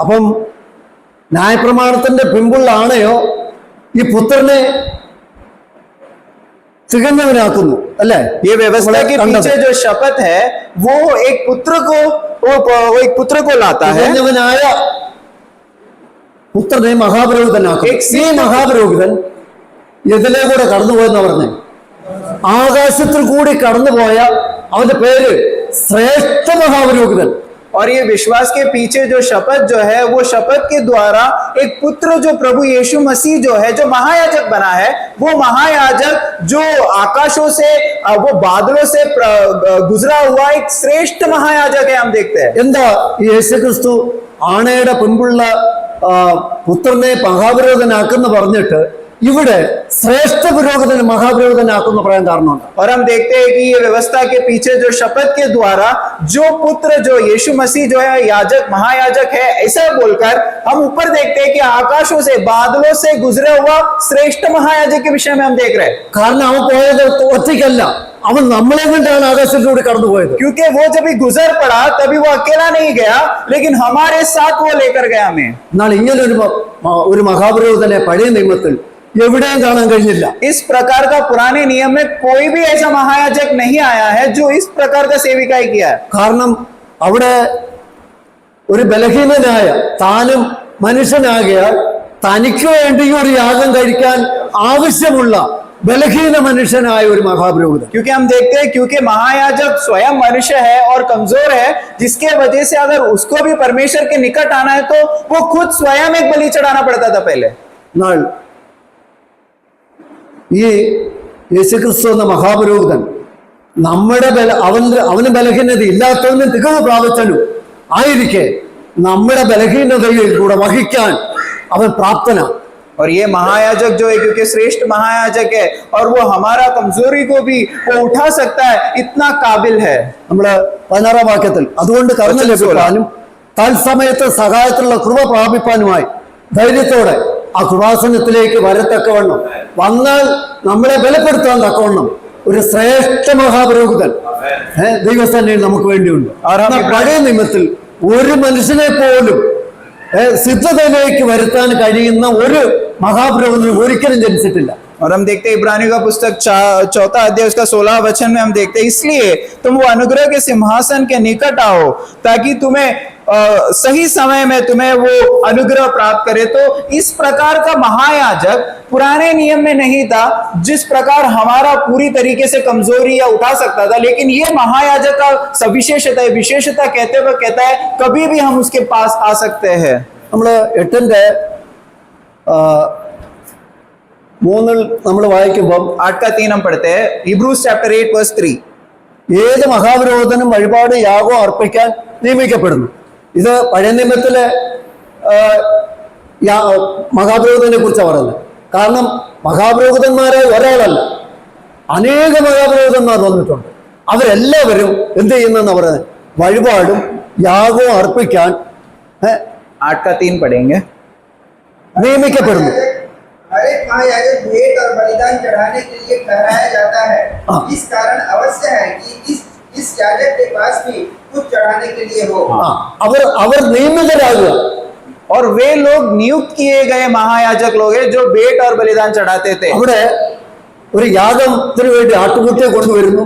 അപ്പം ന്യായപ്രമാണത്തിന്റെ പിമ്പുള്ള ആണയോ ഈ പുത്രനെ തികഞ്ഞവനാക്കുന്നു, അല്ലേ? ये व्यवस्था के पीछे जो शपथ है वो एक पुत्र को लाता है। തികഞ്ഞവനായ പുത്രനെ മഹാപുരോഹിതനാക്കും. ഈ മഹാപുരോഹിതൻ ഇതിലെ കൂടെ കടന്നുപോയെന്ന് പറഞ്ഞേ, ആകാശത്തിൽ കൂടി കടന്നുപോയ അവന്റെ പേര് ശ്രേഷ്ഠ മഹാപുരോഹിതൻ. और ये विश्वास के पीछे जो शपथ जो है वो शपथ के द्वारा एक पुत्र जो प्रभु यीशु मसीह जो है, जो महायाजक बना है, वो महायाजक जो आकाशों से वो बादलों से गुजरा हुआ एक श्रेष्ठ महायाजक है। हम देखते हैं എന്താ ഈ യേശുക്രിസ്തു ആണയുടെ പിമ്പുള്ള പുത്രനെ മഹാപുരോഹിതനാക്കുന്ന പറഞ്ഞിട്ട് ഇവിടെ ശ്രേഷ്ഠ പുരോഹിതനെ മഹാപുരോഹിതനാക്കുന്ന പറയാൻ കാരണമുണ്ട്. और हम देखते हैं कि ये व्यवस्था के पीछे जो शपथ के द्वारा जो पुत्र जो यीशु मसीह जो है याजक महायाजक है, ऐसा बोलकर हम ऊपर देखते हैं कि आकाशों से बादलों से गुजरा हुआ श्रेष्ठ महायाजक के विषय में हम देख रहे हैं। കാരണം അവൻ പോയത് ഒറ്റയ്ക്കല്ല, അവൻ നമ്മളെ കൊണ്ടാണ് ആകാശത്തിലൂടെ കടന്നുപോയത്. क्योंकि वो जब भी गुजर पड़ा तभी वो अकेला नहीं गया, लेकिन हमारे साथ वो लेकर गया हमें। എന്നാൽ ഇങ്ങനെ ഒരു മഹാപുരോഹിതനെ പഴയ നിയമത്തിൽ എവിടെയും കാണാൻ കഴിഞ്ഞില്ല. इस प्रकार का पुराने नियम में कोई भी ऐसा महायाजक नहीं आया है जो इस प्रकार का सेविकाई किया है। കാരണം അവിടെ ഒരു ബലഹീനനായ താനും മനുഷ്യനാകിയാൽ തനിക്ക് വേണ്ടി ഒരു യാഗം കഴിക്കാൻ ആവശ്യമുള്ള ബലഹീന മനുഷ്യനായ ഒരു മഹാപുരോഹിതൻ. क्योंकि हम देखते हैं क्योंकि महायाजक स्वयं मनुष्य है और कमजोर है, जिसके वजह से अगर उसको भी परमेश्वर के निकट आना है तो वो खुद स्वयं एक बलि चढ़ाना पड़ता था पहले। എന്നാൽ ഈ യേശുക്രിസ്തു എന്ന മഹാപുരോഹിതൻ നമ്മുടെ അവന് ബലഹീനത ഇല്ലാത്തവനും തികവ് പ്രാപിച്ചനും ആയിരിക്കെ നമ്മുടെ ബലഹീനതയിൽ കൂടെ വഹിക്കാൻ അവൻ പ്രാപ്തനാണ്. और ये महायाजक जो है क्योंकि श्रेष्ठ महायाजक है और वो हमारा कमजोरी को भी वो उठा सकता है, इतना काबिल है। നമ്മള് 16 വാക്യത്തിൽ അതുകൊണ്ട് കരുണ ലഭിക്കാനും തത്സമയത്ത് സഹായത്തിലുള്ള കൃപ പ്രാപിപ്പാനുമായി ധൈര്യത്തോടെ ആ കൃപാസനത്തിലേക്ക് വരത്തക്കവണ്ണം, വന്നാൽ നമ്മളെ ബലപ്പെടുത്താൻ തക്കവണ്ണം ഒരു ശ്രേഷ്ഠ മഹാപുരോഹിതൻ ദൈവസ്ഥാനയിൽ നമുക്ക് വേണ്ടിയുണ്ട്. എന്നാൽ പഴയ നിയമത്തിൽ ഒരു മനുഷ്യനെ പോലും സിദ്ധതയിലേക്ക് വരുത്താൻ കഴിയുന്ന ഒരു മഹാപുരോഹിതനും ഒരിക്കലും ജനിച്ചിട്ടില്ല. और हम देखते हैं इब्रानियों का पुस्तक 4 अध्याय उसका 16 वचन में हम देखते हैं, इसलिए तुम वो अनुग्रह के सिंहासन के निकट आओ ताकि तुम्हें सही समय में तुम्हें वो अनुग्रह प्राप्त करे। तो इस प्रकार का महायाजक पुराने नियम में नहीं था, जिस प्रकार हमारा पूरी तरीके से कमजोरी या उठा सकता था, लेकिन ये महायाजक का सविशेषता है, विशेषता कहते हुए कहता है कभी भी हम उसके पास आ सकते हैं। നമ്മൾ 8-ന്റെ 3 നമ്മൾ വായിക്കുമ്പോൾ 8 का 3 हम पढ़ते हैं, Hebrews chapter 8 verse 3। ഏത് മഹാപുരോഹിതനും വഴിപാട് യാഗം അർപ്പിക്കാൻ നിയമിക്കപ്പെടുന്നു. ഇത് പഴയ നിയമത്തിലെ മഹാപുരോഹിതനെ കുറിച്ചാണ് പറയുന്നത്. കാരണം മഹാപുരോഹിതന്മാരെ ഒരാളല്ല, അനേക മഹാപുരോഹിതന്മാർ വന്നിട്ടുണ്ട്. അവരെല്ലാവരും എന്ത് ചെയ്യുന്നെന്ന് പറയുന്നത്, വഴിപാടും യാഗവും അർപ്പിക്കാൻ 8 का 3 पढ़ेंगे। നിയമിക്കപ്പെടുന്നു. हर एक महायाजक भेंट और बलिदान चढ़ाने के लिए ठहराया जाता है। इस कारण अवश्य है कि इस याजक के पास भी कुछ चढ़ाने के लिए हो। അവർ നിയമിതരാകുക. और वे लोग नियुक्त किए गए महायाजक लोग हैं जो भेंट और बलिदान चढ़ाते थे। അവിടെ ഒരു യാഗത്തിന് വേണ്ടി ആട്ടുകുട്ടിയെ കൊണ്ടുവരുന്നു.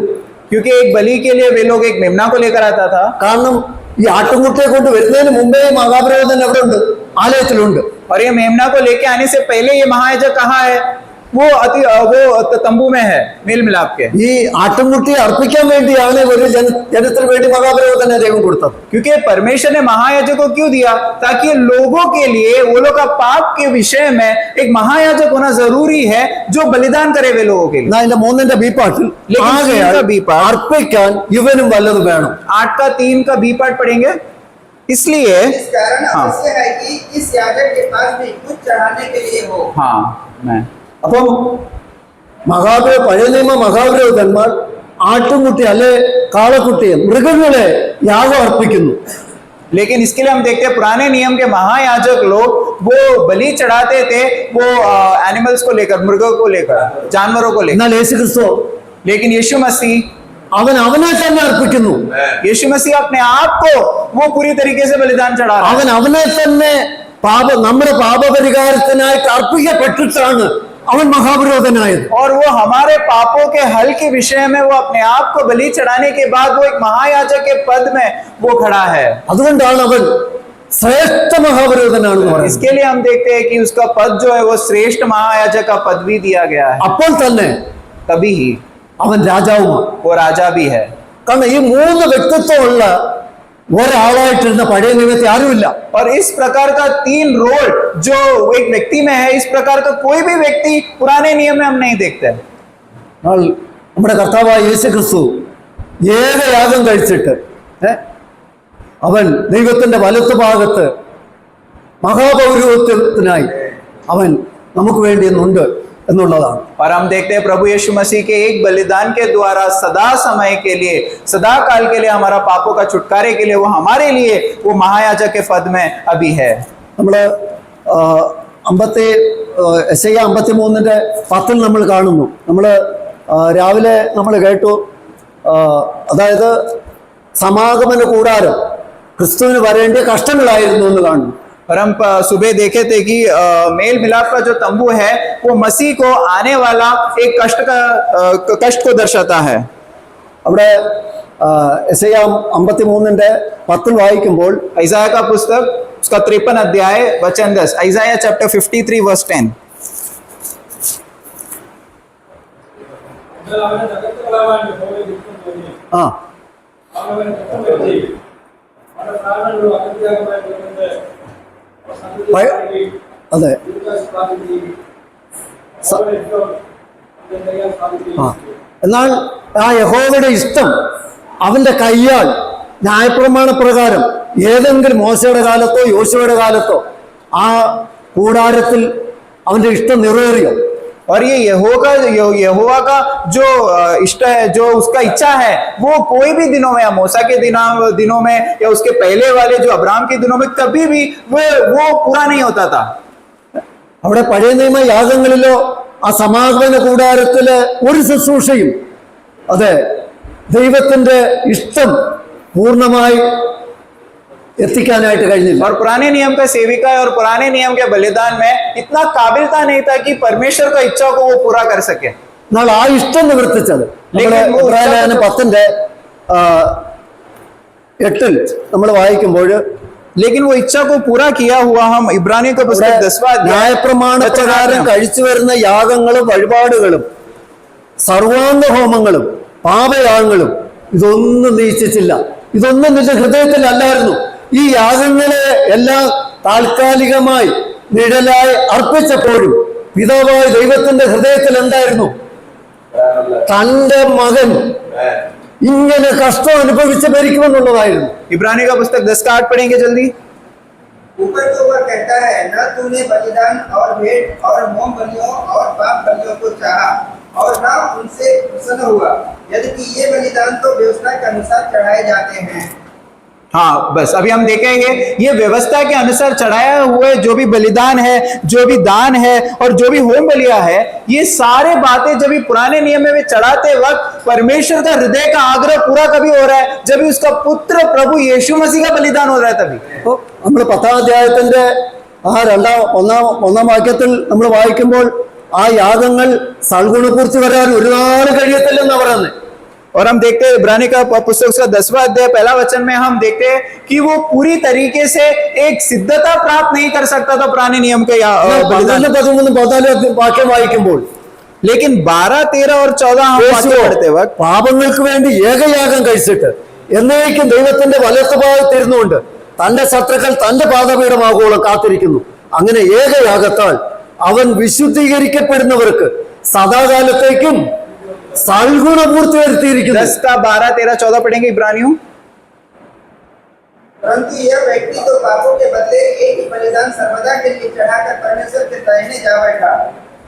क्योंकि एक बलि के लिए वे लोग एक मेमना को लेकर आता था। കാരണം ഈ ആട്ടുകുട്ടിയെ കൊണ്ട് വരുന്നതിന് മുമ്പേ മഹാപുരോഹിതൻ എവിടെ ഉണ്ട്? ആലയത്തിലുണ്ട്. और ये मेमना को लेके आने से पहले ये महायाजक कहाँ है? वो तंबू में है, मेल मिलाप के। ഈ ആട്ടുകുട്ടിയെ അർപ്പിക്കാൻ വേണ്ടിയാണ് ഒരു ജനത്തിന് വേണ്ടി മഹാപുരോഹിതനെ ദൈവം കൊടുത്തത്. क्योंकि परमेश्वर ने महायाजक को क्यों दिया? ताकि लोगों के लिए, वो लोग का पाप के विषय में एक महायाजक होना जरूरी है जो बलिदान करे वे लोगों के लिए। എന്നാ അതിന്റെ 3-ന്റെ ബി പാർട്ടിൽ അർപ്പിക്കാൻ ഇവനും വല്ലതും വേണം. 8 का 3 का बी पार्ट पढ़ेंगे। इसलिए इस कारण अवश्य है कि इस याजक के पास भी कुछ चढ़ाने के लिए हो। हाँ, मैं അപ്പം പഴയ നിയമ മഹാപുരോഹിതന്മാർ ആട്ടുംകുട്ടി അല്ലെ കാളക്കുട്ടിയെ, മൃഗങ്ങളെ യാഗം അർപ്പിക്കുന്നു. लेकिन इसके लिए हम देखते हैं पुराने नियम के महायाजक लोग वो बलि चढ़ाते थे, वो एनिमल्स को लेकर, मृगों को लेकर, जानवरों को लेकर। എന്നാൽ യേശുക്രിസ്തു लेकिन यीशु मसीह അവനെ തന്നെ അർപ്പിക്കുന്നു. यीशु मसीह अपने आप को वो पूरी तरीके से बलिदान चढ़ा रहा है। അവനെ തന്നെ നമ്മുടെ പാപപരിഹാരത്തിനായിട്ട് അർപ്പിക്കപ്പെട്ടിട്ടാണ് അവൻ മഹാപുരോഹിതനായത്. और वो हमारे पापों के हल के विषय में वो अपने आप को बलि चढ़ाने के बाद वो एक महायाजक के पद में वो खड़ा है। അതുകൊണ്ടാണ് അവൻ ശ്രേഷ്ഠ മഹാപുരോഹിതനാണെന്ന് പറയുന്നത്. इसके लिए हम देखते हैं कि उसका पद जो है वो श्रेष्ठ महायाजक का पद भी दिया गया है। അപ്പോൾ തന്നെ तभी ही അവൻ രാജാവുമാണ്. वो राजा भी है। കാരണം ഈ 3 വ്യക്തിത്വമുള്ള ഒരാളായിട്ടിരുന്ന പഴയ നിയമത്തിൽ ആരുമില്ല. और इस प्रकार का 3 रोल जो एक व्यक्ति में है, इस प्रकार का कोई भी व्यक्ति पुराने नियम में हम नहीं देखते। നമ്മുടെ കർത്താവായ യേശുക്രിസ്തു ഏകയാഗം കഴിച്ചിട്ട് അവൻ ദൈവത്തിന്റെ വലത്ത് ഭാഗത്ത് മഹാപൗരോഹിത്യത്തിനായി അവൻ നമുക്ക് വേണ്ടി ഇന്നുണ്ട് എന്നുള്ളതാണ്. और हम देखते हैं प्रभु यीशु मसीह के एक बलिदान के द्वारा सदा समय के लिए, सदा काल के लिए, हमारा पापों का छुटकारे के लिए वो हमारे लिए वो महायाजक के पद में अभी है। നമ്മള് യെശയ്യാ 53-ന്റെ 10 നമ്മൾ കാണുന്നു. നമ്മള് രാവിലെ നമ്മൾ കേട്ടു, അതായത് സമാഗമന കൂടാരം ക്രിസ്തുവിന് വരേണ്ട കഷ്ടങ്ങളായിരുന്നു എന്ന് കാണുന്നു. और हम सुबह देखे थे कि मेल मिलाप का जो तंबू है वो मसीह को आने वाला एक कष्ट को दर्शाता है। അവിടെ യെശയ്യാ 53-ന്റെ 10 വായിക്കുമ്പോൾ ईसाया का पुस्तक उसका 53 अध्याय वचन 10, ईसाया चैप्टर 53 वर्स 10। അവനെ ജഗത്തുകളാവാൻ യഹോവയെ ദുഃഖം ആ അവനെ ദുഃഖം വരുത്തി അവന്റെ പ്രാണനുള്ള അകത്യാഗമായി വരുന്നത് അതെ ആ എന്നാൽ ആ യഹോവയുടെ ഇഷ്ടം അവന്റെ കയ്യാൽ ന്യായപ്രമാണ പ്രകാരം ഏതെങ്കിലും മോശയുടെ കാലത്തോ യോശുവയുടെ കാലത്തോ ആ കൂടാരത്തിൽ അവന്റെ ഇഷ്ടം നിറവേറിയോ? और ये यहोवा का जो इष्ट है, जो उसका इच्छा है, वो कोई भी दिनों में, या मूसा के दिनों में, या उसके पहले वाले जो अब्राहम के दिनों में, कभी भी वो पूरा नहीं होता था। അവിടെ പഴയ നിയമ യാഗങ്ങളിലോ ആ സമാഗമന കൂടാരത്തിലെ ഒരു ശുശ്രൂഷയും അതെ ദൈവത്തിന്റെ ഇഷ്ടം പൂർണ്ണമായി എത്തിക്കാനായിട്ട് കഴിഞ്ഞില്ല. और पुराने नियम का सेविका और पुराने नियम के बलिदान में इतना काबिलता नहीं था कि परमेश्वर का इच्छा को वो पूरा कर सके. എന്നാൽ ആ ഇഷ്ടം നിവർത്തിച്ചത് നമ്മുടെ ഇബ്രാഹിം 10:8 നമ്മൾ വായിക്കുമ്പോൾ, लेकिन वो इच्छा को पूरा किया हुआ हम इब्रानियों का पुस्तक 10वां अध्याय ന്യായപ്രമാണ പ്രകാരം കഴിച്ചു വരുന്ന യാഗങ്ങളും വഴിപാടുകളും സർവാംഗ ഹോമങ്ങളും പാപയാഗങ്ങളും ഇതൊന്നും നീച്ചിച്ചില്ല. ഇതൊന്നും നിന്റെ ഹൃദയത്തിലല്ലായിരുന്നു. ഈ യാഗങ്ങളെ എല്ലാം താൽക്കാലികമായി നിഴലായി അർപ്പിച്ചപ്പോഴും പിതാവായ ദൈവത്തിന്റെ ഹൃദയത്തിൽ എന്തായിരുന്നു? തന്റെ മകൻ ഇങ്ങനെ കഷ്ടം അനുഭവിച്ച് ഭരിക്കുമെന്നുള്ളതായിരുന്നു. इब्रानियों का पुस्तक 10 का 8 पढ़ेंगे जल्दी. ऊपर तो वह कहता है, न तूने बलिदान और भेंट और होम बलियों और पाप बलियों को चाहा और न उनसे प्रसन्न हुआ, यद्यपि ये बलिदान तो व्यवस्था के अनुसार चढ़ाए जाते हैं. हाँ, बस अभी हम देखेंगे ये व्यवस्था के अनुसार चढ़ाया हुए जो भी बलिदान है, जो भी दान है और जो भी होम बलिया है, ये सारे बातें जब भी पुराने नियम में चढ़ाते वक्त परमेश्वर का हृदय का आग्रह पूरा कभी हो रहा है, जब भी उसका पुत्र प्रभु यीशु मसीह का बलिदान हो रहा है. तभी നമ്മൾ 10-ാം അധ്യായത്തിന്റെ ആ ഒന്നാം വാക്യത്തിൽ നമ്മൾ വായിക്കുമ്പോൾ ആ യാഗങ്ങൾ സൽഗുണപൂർത്തി വരാൻ ഒരു നാൾ കഴിയത്തില്ലെന്നാ പറയുന്നത്. और हम देखते हैं इब्रानी का पुस्तक उसका 10वां अध्याय पहला वचन में हम देखते हैं कि वो पूरी तरीके से एक सिद्धता प्राप्त नहीं कर सकता था पुराने नियम के बलिदान. 12-13 വാക്യം വായിക്കുമ്പോൾ, लेकिन 12, 13 और 14 हम वाक्य पढ़ते वक्त പാപങ്ങൾക്ക് വേണ്ടി ഏകയാഗം കഴിച്ചിട്ട് എന്നേക്കും ദൈവത്തിന്റെ വലത്തുഭാഗത്തിരുന്നുകൊണ്ട് തന്റെ ശത്രുക്കൾ തന്റെ പാദപീഠമാകോളം കാത്തിരിക്കുന്നു. അങ്ങനെ ഏകയാഗത്താൽ അവൻ വിശുദ്ധീകരിക്കപ്പെടുന്നവർക്ക് സദാകാലത്തേക്കും സൽഗുണപൂർത്തി വരുത്തിയിരിക്കുന്നു. 10 का 12, 13, 14 पढ़ेंगे इब्रानियों. परंतु यह व्यक्ति तो पापों के बदले एक ही बलिदान सर्वदा के लिए चढ़ाकर परमेश्वर के दाहिने जा बैठा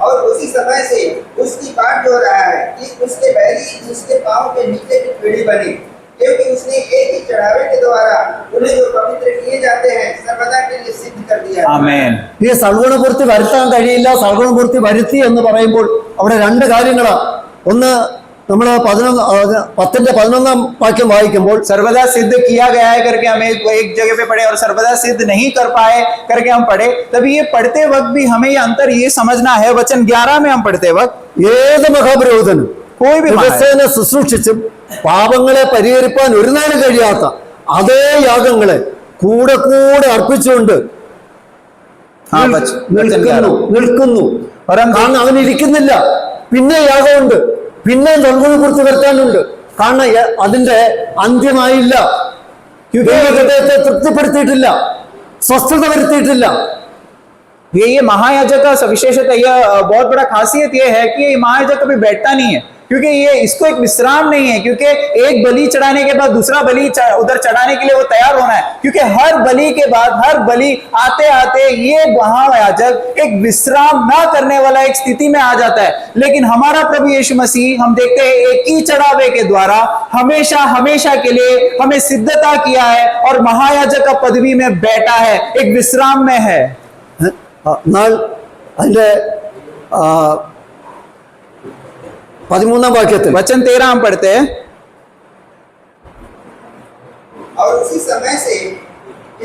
और उसी समय से उसकी बाट जो रहा है कि उसके बैरी उसके पांव के नीचे की पीढ़ी बनी, क्योंकि उसने एक ही चढ़ावे के द्वारा उन्हें जो पवित्र किए जाते हैं सर्वदा के लिए सिद्ध कर दिया. आमीन. ഈ സൽഗുണപൂർത്തി വരുത്താൻ കഴിയില്ല, സൽഗുണപൂർത്തി വരുത്തി എന്ന് പറയുമ്പോൾ അവിടെ രണ്ട് കാര്യങ്ങളാ. ഒന്ന്, നമ്മൾ 10-11 വാക്യം വായിക്കുമ്പോൾ सर्वदा सिद्ध किया गया है करके हम एक जगह पे पढ़े और सर्वदा सिद्ध नहीं कर पाए करके हम पढ़े. तभी ये पढ़ते वक्त भी हमें ये अंतर ये समझना है. वचन 11 में हम पढ़ते वक्त ഏത് മഹാപുരോഹിതനും कोई भी ദിവസേന ശുശ്രൂഷിച്ചും പാപങ്ങളെ പരിഹരിപ്പാൻ ഒരു നാളും കഴിയാത്ത അതേ യാഗങ്ങളെ കൂടെ കൂടെ അർപ്പിച്ചുകൊണ്ട് നിൽക്കുന്നു. കാരണം അവനിരിക്കുന്നില്ല, പിന്നെ യാഗമുണ്ട്, പിന്നെ നൽകുണപൂർത്തി വരുത്താനുണ്ട്. കാരണം അതിന്റെ അന്ത്യമായില്ല. ഹൃദയത്തെ തൃപ്തിപ്പെടുത്തിയിട്ടില്ല, സ്വസ്ഥത വരുത്തിയിട്ടില്ല. ये महायाजक का सविशेषता, यह बहुत बड़ा खासियत यह है कि ये महायाजक कभी बैठता नहीं है, क्योंकि ये इसको एक विश्राम नहीं है. क्योंकि एक बलि चढ़ाने के बाद दूसरा बलि उधर चढ़ाने के लिए वो तैयार होना है. क्योंकि हर बलि के बाद हर बलि आते आते ये महायाजक एक विश्राम ना करने वाला एक स्थिति में आ जाता है. लेकिन हमारा प्रभु यीशु मसीह हम देखते हैं एक ही चढ़ावे के द्वारा हमेशा हमेशा के लिए हमें सिद्धता किया है और महायाजक का पदवी में बैठा है, एक विश्राम में है. എന്നാൽ അതിന്റെ 13-ാം വാക്യത്തിൽ वचन 13 हम पढ़ते हैं. और उसी समय से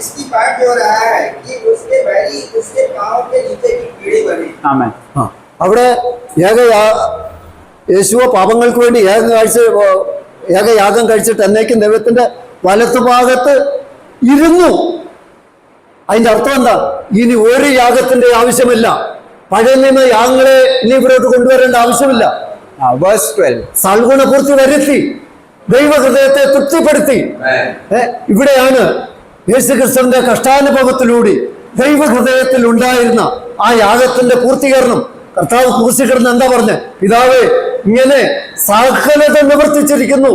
इसकी बाट जो रहा है कि उसके बैरी उसके पांव के नीचे की पीढ़ी बनी. आमीन. അവിടെ യേശുവോ പാപങ്ങൾക്ക് വേണ്ടി ഏകയാഗം കഴിച്ചിട്ട് എന്നേക്കും ദൈവത്തിന്റെ വലത്തുഭാഗത്ത് ഇരുന്നു. അതിന്റെ അർത്ഥം എന്താ? ഇനി ഒരു യാഗത്തിന്റെ ആവശ്യമില്ല, പഴയ നിയമ യാഗങ്ങളെ ഇനി ഇവരോട്ട് കൊണ്ടുവരേണ്ട ആവശ്യമില്ല. verse 12 സൽഗുണപൂർത്തി വരുത്തി ദൈവഹൃദയത്തെ തൃപ്തിപ്പെടുത്തി. ഇവിടെയാണ് യേശുക്രിസ്തുവിന്റെ കഷ്ടാനുഭവത്തിലൂടെ ദൈവഹൃദയത്തിൽ ഉണ്ടായിരുന്ന ആ യാഗത്തിന്റെ പൂർത്തീകരണം. കർത്താവ് ക്രൂശിൽ കിടന്ന് എന്താ പറഞ്ഞത്? പിതാവേ, ഇങ്ങനെ സകലത നിവർത്തിച്ചിരിക്കുന്നു.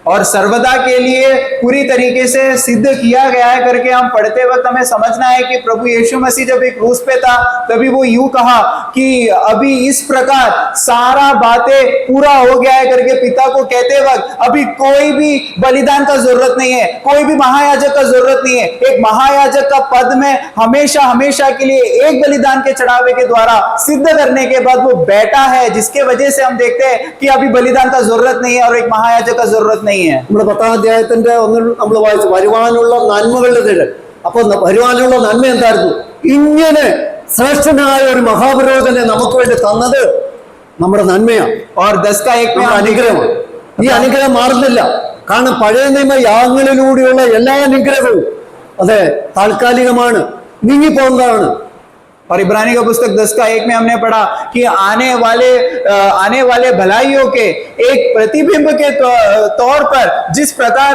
और सर्वदा के लिए पूरी तरीके से सिद्ध किया गया है करके हम पढ़ते वक्त हमें समझना है कि प्रभु यीशु मसीह जब एक क्रूस पे था तभी वो यूं कहा कि अभी इस प्रकार सारा बातें पूरा हो गया है करके पिता को कहते वक्त अभी कोई भी बलिदान का जरूरत नहीं है, कोई भी महायाजक का जरूरत नहीं है। एक महायाजक का पद में हमेशा हमेशा के लिए एक बलिदान के चढ़ावे के द्वारा सिद्ध करने के बाद वो बैठा है, जिसके वजह से हम देखते हैं कि अभी बलिदान का जरूरत नहीं है और एक महायाजक का जरूरत नहीं है। നമ്മുടെ 10-ാം അധ്യായത്തിന്റെ ഒന്നിൽ നമ്മൾ വായിച്ചു വരുവാനുള്ള നന്മകളുടെ നിഴൽ. അപ്പൊ വരുവാനുള്ള നന്മ എന്തായിരുന്നു? ഇങ്ങനെ ശ്രേഷ്ഠനായ ഒരു മഹാപുരോഹിതനെ നമുക്ക് വേണ്ടി തന്നത് നമ്മുടെ നന്മയാണ്. और 10 का 1 में അനുഗ്രഹമാണ്. ഈ അനുഗ്രഹം മാറുന്നില്ല. കാരണം പഴയ നിയമ യാഗങ്ങളിലൂടെയുള്ള എല്ലാ അനുഗ്രഹവും അതെ താൽക്കാലികമാണ്, നീങ്ങിപ്പോകുന്നതാണ്. और इब्रानी का पुस्तक 10 का 1 में हमने पढ़ा कि आने वाले भलाइयों के एक प्रतिबिंब के तौर पर जिस प्रकार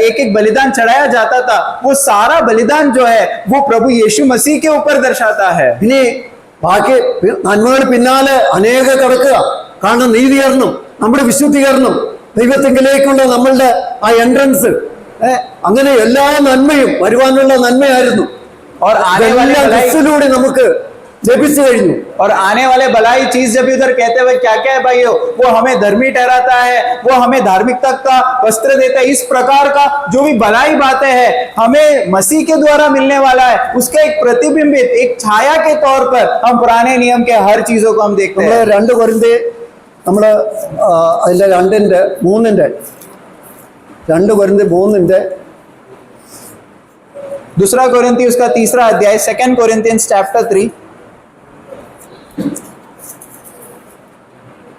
एक एक बलिदान चढ़ाया जाता था वो सारा बलिदान जो है वो प्रभु यीशु मसीह के ऊपर दर्शाता है। ഇനി ബാക്കി നന്മകൾ പിന്നാലെ അനേക കിടക്കുക. കാരണം നീതീകരണം, നമ്മുടെ വിശുദ്ധീകരണം, ദൈവത്തിങ്കിലേക്കുള്ള നമ്മളുടെ ആ എൻട്രൻസ്, അങ്ങനെ എല്ലാ നന്മയും വരുവാനുള്ള നന്മയായിരുന്നു. और आने वाले ക്രിസ്തുവിലൂടെ നമുക്ക് ലഭിച്ചു കഴിഞ്ഞു. और आने वाले भलाई चीज जब उधर कहते हुए क्या क्या है भाइयों, वो हमें धर्मी ठहराता है, वो हमें धार्मिकता का वस्त्र देता है। इस प्रकार का जो भी भलाई बातें हैं हमें मसीह के द्वारा मिलने वाला है, उसका एक प्रतिबिंबित एक छाया के तौर पर हम पुराने नियम के हर चीजों को हम देखते हैं। 2 കൊരിന്ത്യർ നമ്മള് അതിന്റെ 2 കൊരിന്ത്യർ 3 दूसरा कोरिन्थी उसका 3रा अध्याय 2 Corinthians chapter 3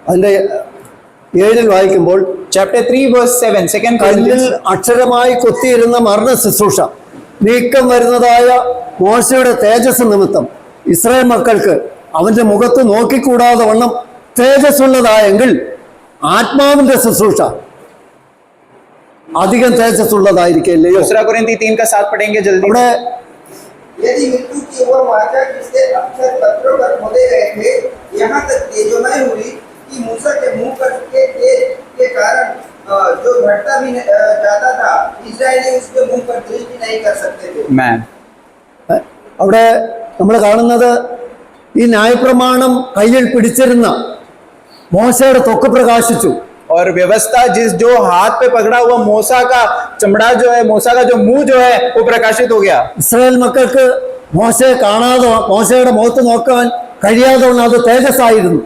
അതിന്റെ 7 വായിക്കുമ്പോൾ chapter 3 verse 7 2 കല്ലിൽ Corinthians അക്ഷരമായി കൊത്തിയിരുന്ന മരണ ശുശ്രൂഷ നീക്കം വരുന്നതായ മോശയുടെ തേജസ് നിമിത്തം ഇസ്രായേൽ മക്കൾക്ക് അവന്റെ മുഖത്ത് നോക്കിക്കൂടാതെ വണ്ണം തേജസ്സുള്ളതായെങ്കിൽ ആത്മാവിന്റെ ശുശ്രൂഷ അധികം തേജസ്സുള്ളതായിരിക്കില്ലയോ? दूसरा कोरिन्थी 3 का 7 पढ़ेंगे जल्दी। ഇവിടെ यदि मृत्यु की ओर वाचा जिससे अक्षर पत्रों पर खोदे गए थे, यहाँ तक तेजोमय हुई कि मूसा के मुंह पर के तेज के कारण जो घटता भी जाता था, इस्राएली उसके मुंह पर दृष्टि नहीं कर सकते थे। मैं അവിടെ നമ്മൾ കാണുന്നത് ഈ ന്യായപ്രമാണം കയ്യിൽ പിടിച്ചിരുന്ന മോശയുടെ ത്വക്ക് പ്രകാശിച്ചു. और व्यवस्था जो हाथ पे पकड़ा हुआ मूसा का चमड़ा जो है, मूसा का जो मुंह जो है वो प्रकाशित हो गया। ഇസ്രായേൽ മക്കൾക്ക് മോശയെ കാണാതെ മോശയുടെ മുഖത്ത് നോക്കാൻ കഴിയാതെ വണ്ണം അത് തേജസ്സായിരുന്നു.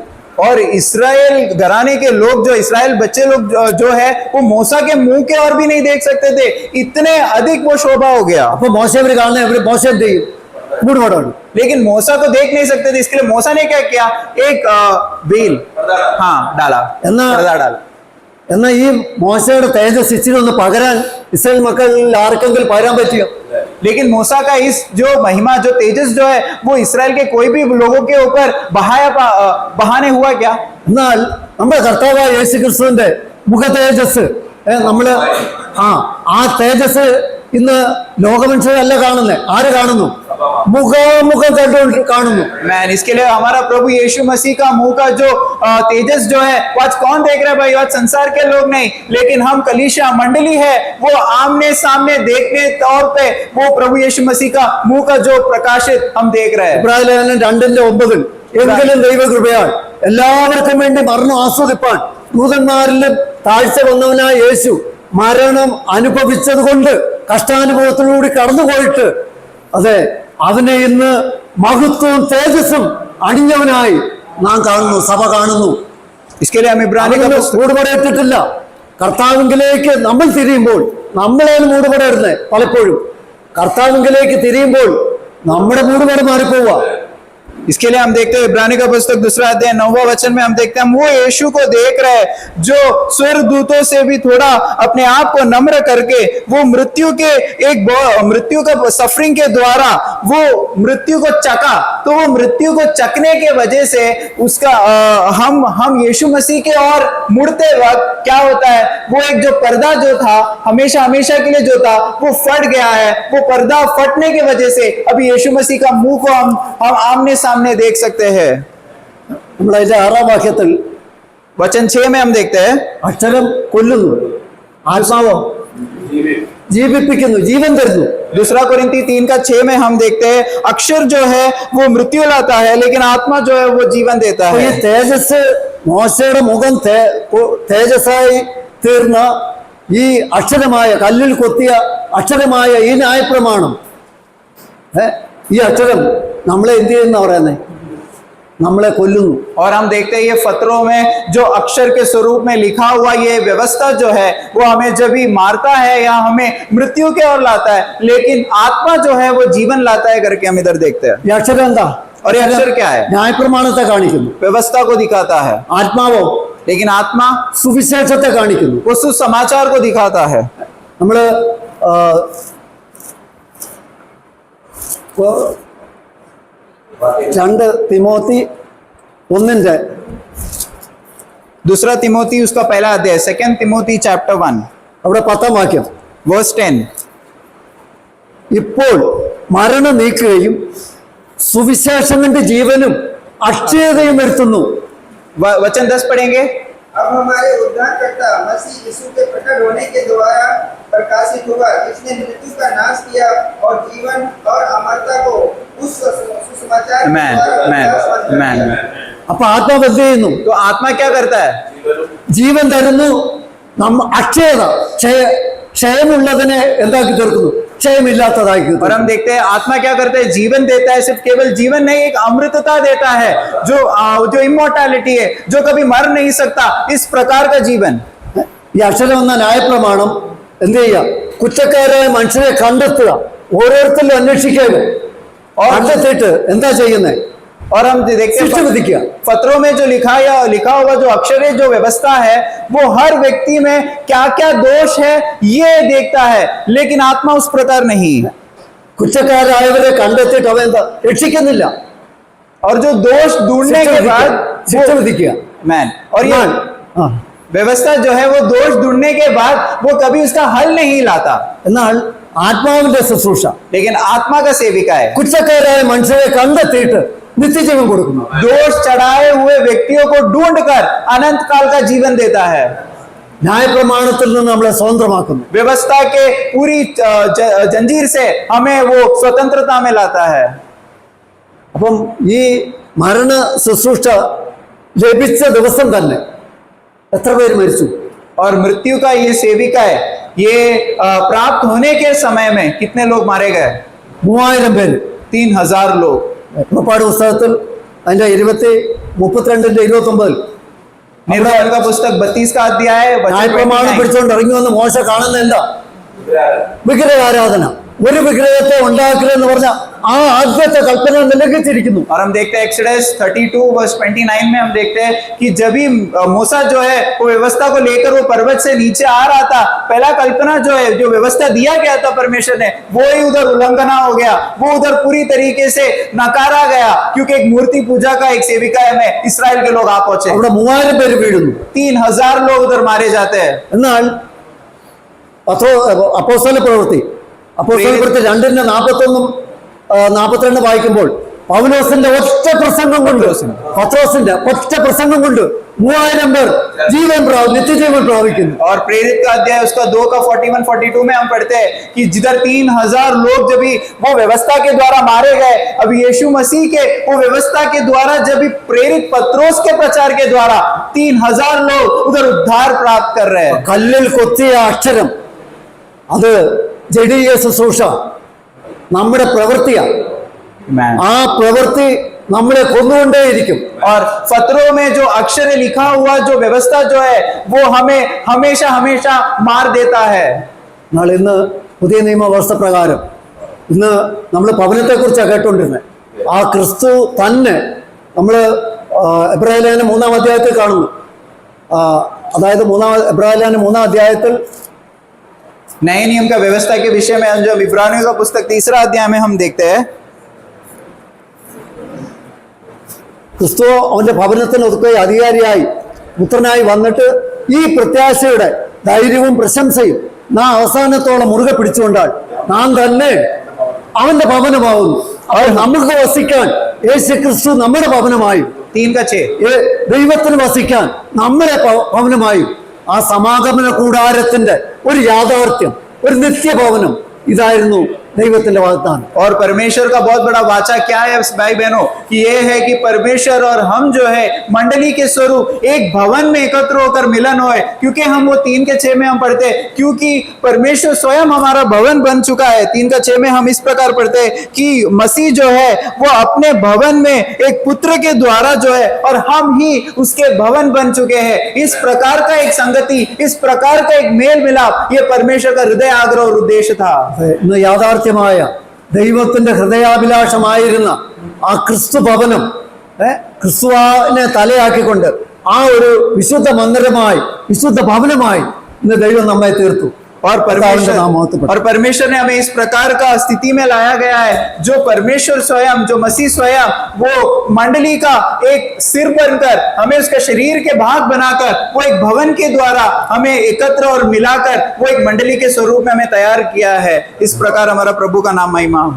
और इस्राएल घराने के लोग जो इस्राएल बच्चे लोग जो है वो मूसा के मुंह के और भी नहीं देख सकते थे, इतने अधिक वो शोभा हो गया। അപ്പൊ മോശ ഇവർ കാണുന്ന ഇവര് മോശ എന്ത് ചെയ്യും? മൂടുപടാണ്. लेकिन मूसा को देख नहीं सकते थे, इसके लिए मूसा ने क्या किया? एक वेल हाँ डाला, पर्दा डाला। എന്നാൽ ഈ മോശയുടെ തേജസ് ഇച്ചിരി ഒന്ന് പകരാൻ ഇസ്രായേൽ മക്കളിൽ ആർക്കെങ്കിലും പകരാൻ പറ്റിയോ? लेकिन मूसा का इस जो महिमा जो तेजस जो है वो इस्राएल के कोई भी लोगों के ऊपर बहाने हुआ क्या? എന്നാൽ നമ്മുടെ കർത്താവായ യേശു ക്രിസ്തുവിന്റെ മുഖ തേജസ് നമ്മള് ആ തേജസ് ഇന്ന് ലോകമനുഷ്യരല്ല കാണുന്നത്. ആര് കാണുന്നു? मुखामुख കാണുന്നു. मैन इसके लिए हमारा प्रभु यीशु मसीह का मुंह का जो तेजस जो है वो आज कौन देख रहा है भाई? आज संसार के लोग नहीं, लेकिन हम कलीसिया मंडली है वो आमने सामने देखने तौर पे वो प्रभु यीशु मसीह का मुंह का जो प्रकाशित हम देख रहे हैं। ഇബ്രാഹിം 2:9 എങ്കിലും ദൈവകൃപയാൽ എല്ലാവർക്കും വേണ്ടി മരണം ആസ്വദിപ്പാൻ ദൂതന്മാരിലും താഴ്ച വന്നവനായ യേശു മരണം അനുഭവിച്ചത് കൊണ്ട് കഷ്ടാനുഭവത്തിലൂടെ കടന്നുപോയിട്ട് അതെ അവനെ ഇന്ന് മഹത്വവും തേജസ്സും അണിഞ്ഞവനായി നാം കാണുന്നു, സഭ കാണുന്നു. इसके लिए हम इब्रानी का മൂടുപടയിട്ടിട്ടില്ല. കർത്താവിങ്കിലേക്ക് നമ്മൾ തിരിയുമ്പോൾ നമ്മളാണ് മൂടുപടയിടുന്നത്. പലപ്പോഴും കർത്താവിങ്കിലേക്ക് തിരിയുമ്പോൾ നമ്മുടെ മൂടുപട മാറിപ്പോവുക. इसके लिए हम देखते हैं इब्रानी का पुस्तक 2 अध्याय 9वां वचन में हम देखते हैं वो यीशु को देख रहे हैं जो स्वर्गदूतों से भी थोड़ा अपने आप को नम्र करके वो मृत्यु का सफरिंग के द्वारा वो मृत्यु को चका। तो वो मृत्यु को चकने के वजह से उसका हम यीशु मसीह के और मुड़ते वक्त क्या होता है, वो एक जो पर्दा जो था हमेशा हमेशा के लिए जो था वो फट गया है। वो पर्दा फटने की वजह से अभी यीशु मसीह का मुंह को हम आमने सामने देख सकते हैं। നമ്മൾ അതിന്റെ 6ാം വാക്യത്തിൽ वचन 6 में हम देखते हैं അക്ഷരം കൊല്ലുന്നു, ആത്മാവോ ജീവിപ്പിക്കുന്നു, ജീവൻ തരുന്നു. दूसरा कोरिन्थी 3:6 में हम देखते हैं अक्षर जो है वो मृत्यु लाता है लेकिन आत्मा जो है वो जीवन देता അപ്പൊ ഈ है. തേജസ്, മോശയുടെ മുഖം തേജസ്സായി തീർന്ന ഈ അക്ഷരമായ, കല്ലിൽ കൊത്തിയ അക്ഷരമായ ഈ ന്യായപ്രമാണം, ഈ അക്ഷരം നമ്മളെ എന്ത് ചെയ്യുന്ന പറയുന്നത്? നമ്മളെ കൊല്ലുന്നു. और हम देखते हैं ये पत्रों में जो अक्षर के स्वरूप में लिखा हुआ ये व्यवस्था जो है वो हमें जब भी मारता है या हमें मृत्यु के ओर लाता है, लेकिन आत्मा जो है वो जीवन लाता है करके हम इधर देखते हैं. ഈ അക്ഷരം എന്താ? और ये अक्षर क्या है? ന്യായപ്രമാണത്തെ കാണിക്കുന്നു. व्यवस्था को दिखाता है. ആത്മാവോ लेकिन आत्मा സുവിശേഷത്തെ കാണിക്കുന്നു. वो सुसमाचार को दिखाता है. നമ്മള് രണ്ട് തിമോത്തി 1 दूसरा तिमोथी उसका पहला अध्याय 2 तिमोथी चैप्टर 1 അവിടെ 10 വാക്യം. वर्स 10. ഇപ്പോൾ മരണം നീക്കുകയും സുവിശേഷത്തിന്റെ ജീവനും അക്ഷയതയും വരുത്തുന്നു. वचन 10 पढ़ेंगे. अब हमारे उद्धारकर्ता मसीह यीशु के प्रकट होने के द्वारा प्रकाशित हुआ, जिसने मृत्यु का नाश किया और जीवन और अमरता को उस सुसमाचार के मैन द्वारा मैन प्रकाशित मैन किया। അപ്പൊ ആത്മാവ് എന്ത് ചെയ്യുന്നു? तो आत्मा क्या करता है? ജീവൻ തരുന്നു. അക്ഷയത, ക്ഷയമുള്ളതിനെ എന്താക്കി തീർക്കുന്നു? ക്ഷയമില്ലാത്തതാക്കി और हम देखते हैं आत्मा क्या करता है? जीवन देता है. सिर्फ केवल जीवन नहीं, एक अमृतता देता है जो इमोर्टैलिटी है, जो कभी मर नहीं सकता. इस प्रकार का जीवन. ഈ അക്ഷരം എന്ന ന്യായപ്രമാണം എന്ത് ചെയ്യുക? കുറ്റക്കാരായ മനുഷ്യരെ കണ്ടെത്തുക, ഓരോരുത്തരിലും അന്വേഷിക്കുക, കണ്ടെത്തിയിട്ട് എന്താ ചെയ്യുന്നത്? और हम देखते शिष्ट विधिक्या। हैं पत्रों में जो लिखा होगा जो अक्षर है, जो व्यवस्था है, वो हर व्यक्ति में क्या क्या दोष है ये देखता है, लेकिन आत्मा उस प्रकार नहीं. കുറ്റക്കാരായവരെ കണ്ടെത്തിയിട്ട് അവ എന്താ രക്ഷിക്കുന്നില്ല. और जो दोष ढूंढने के बाद ശിക്ഷ വിധിക്കുക. मैन और ये ആ, व्यवस्था जो है वो दोष ढूंढने के बाद वो कभी उसका हल नहीं लाता, എന്നാൽ ആത്മാവിന്റെ ശുശ്രൂഷ लेकिन आत्मा का सेविका है. കുറ്റക്കാരായ മനുഷ്യരെ കണ്ടെത്തിയിട്ട് നിത്യജീവൻ കൊടുക്കുന്നു. दोष चढ़ाए हुए व्यक्तियों को ढूंढकर अनंत काल का जीवन देता है. ന്യായപ്രമാണത്തിൽ നിന്ന് നമ്മളെ സ്വതന്ത്രമാക്കുന്നു. व्यवस्था के पूरी जंजीर से हमें वो स्वतंत्रता में लाता है. അപ്പം ഈ മരണ ശുശ്രൂഷ ലഭിച്ച ദിവസം തന്നെ എത്ര പേര് മരിച്ചു? और मृत्यु का ये सेविका है, ये प्राप्त होने के समय में कितने लोग मारे गए? 3000 പേര്. 3000 लोग. പുറപ്പാട് പുസ്തകത്തിൽ അതിന്റെ 32:29 निर्गमन का पुस्तक 32 का अध्याय वचन ന്യായപ്രമാണം 29. പിടിച്ചുകൊണ്ട് ഇറങ്ങി വന്ന് മോശ കാണുന്ന എന്താ? വിഗ്രഹാരാധന. ഒരു വിഗ്രഹത്തെ ഉണ്ടാക്കലെന്ന് പറഞ്ഞ ആ ആദ്യത്തെ കൽപ്പന നിലനിർത്തിയിരിക്കുന്നു. और हम देखते हैं एक्सोडस 32 वर्स 29 में हम देखते हैं कि जब भी मूसा जो है वो व्यवस्था को लेकर वो पर्वत से नीचे आ रहा था, पहला कल्पना जो है, जो व्यवस्था दिया गया था परमेश्वर ने, वो ही उधर उल्लंघना हो गया, वो उधर पूरी तरीके से नकारा गया, क्योंकि एक मूर्ति पूजा का एक सेविका में इसराइल के लोग आ पहुंचे. അവിടെ 3000 പേര് വീഴുന്നു. 3000 लोग उधर मारे जाते हैं. എന്നാൽ അപ്പോസ്തല പ്രവൃത്തി 2:41-42 വായിക്കുമ്പോൾ പൗലോസിന്റെ ഒറ്റ പ്രസംഗം കൊണ്ട്, പത്രോസിന്റെ ഒറ്റ പ്രസംഗം കൊണ്ട് 3000 പേർ നിത്യജീവൻ പ്രാപിക്കുന്നു. और प्रेरित का अध्याय उसका 2 का 41-42 में हम पढ़ते हैं कि जिधर 3000 लोग जब भी वो व्यवस्था के द्वारा मारे गए, अब यीशु मसीह के वो व्यवस्था के द्वारा जब भी प्रेरित पत्रोस के प्रचार के द्वारा 3000 लोग उधर उद्धार प्राप्त कर रहे हैं. കല്ലിൽ കൊത്തിയ അക്ഷരം അത് ജഡീയ ശുശ്രൂഷ, നമ്മുടെ പ്രവൃത്തിയാണ്. ആ പ്രവൃത്തി നമ്മളെ കൊന്നുകൊണ്ടേയിരിക്കും. और पत्रों में जो अक्षर लिखा हुआ जो व्यवस्था जो है वो हमें हमेशा हमेशा मार देता है. എന്നാൽ ഇന്ന് പുതിയ നിയമവ്യവസ്ഥ പ്രകാരം ഇന്ന് നമ്മൾ ഭവനത്തെ കുറിച്ചാണ് കേട്ടുകൊണ്ടിരുന്നത്. ആ ക്രിസ്തു തന്നെ നമ്മൾ എബ്രായലേഖനം 3-ാം അധ്യായത്തിൽ കാണുന്നു. അതായത് എബ്രായലേഖനം 3-ാം അധ്യായത്തിൽ नए नियम का व्यवस्था के विषय में जो इब्रानियों का पुस्तक 3 अध्याय में हम देखते हैं ക്രിസ്തു അവന്റെ ഭവനത്തിന് ഒതുക്കെ അധികാരിയായി പുത്രനായി വന്നിട്ട് ഈ പ്രത്യാശയുടെ ധൈര്യവും പ്രശംസയും നാം അവസാനത്തോളം മുറുകെ പിടിച്ചുകൊണ്ടാൽ നാം തന്നെ അവന്റെ ഭവനമാവുന്നു. അവൻ നമുക്ക് വസിക്കാൻ യേശു ക്രിസ്തു നമ്മുടെ ഭവനമായും 3 का 6 ദൈവത്തിന് വസിക്കാൻ നമ്മുടെ ഭവനമായും ആ സമാഗമന കൂടാരത്തിന്റെ ഒരു യാഥാർത്ഥ്യം, ഒരു നിത്യഭവനം ഇതായിരുന്നു ദൈവത്തിന്റെ വാഗ്ദാനം. और परमेश्वर का बहुत बड़ा वाचा क्या है भाई बहनों, कि ये है कि परमेश्वर और हम जो है मंडली के स्वरूप एक भवन में एकत्र होकर मिलन होए, क्योंकि हम वो 3:6 में हम पढ़ते हैं, क्योंकि परमेश्वर स्वयं हमारा भवन बन चुका है। 3:6 में हम इस प्रकार पढ़ते हैं कि मसीह जो है वो अपने भवन में एक पुत्र के द्वारा जो है, और हम ही उसके भवन बन चुके हैं। इस प्रकार का एक संगति, इस प्रकार का एक मेल मिलाप, ये परमेश्वर का हृदय आग्रह और उद्देश्य था। ഇന്ന് യാഥാർത്ഥ്യമായ ദൈവത്തിന്റെ ഹൃദയാഭിലാഷമായിരുന്ന ആ ക്രിസ്തു ഭവനം, ക്രിസ്തുവിനെ തലയാക്കിക്കൊണ്ട് ആ ഒരു വിശുദ്ധ മന്ദിരമായി, വിശുദ്ധ ഭവനമായി ഇന്ന് ദൈവം നമ്മെ തീർത്തു. और परमेश्वर ने हमें इस प्रकार का स्थिति में लाया गया है, जो परमेश्वर स्वयं, जो मसीह स्वयं वो मंडली का एक सिर बनकर, हमें उसका शरीर के भाग बनाकर, वो एक भवन के द्वारा हमें एकत्र और मिलाकर वो एक मंडली के स्वरूप में हमें तैयार किया है। इस प्रकार हमारा प्रभु का नाम महिमा हो।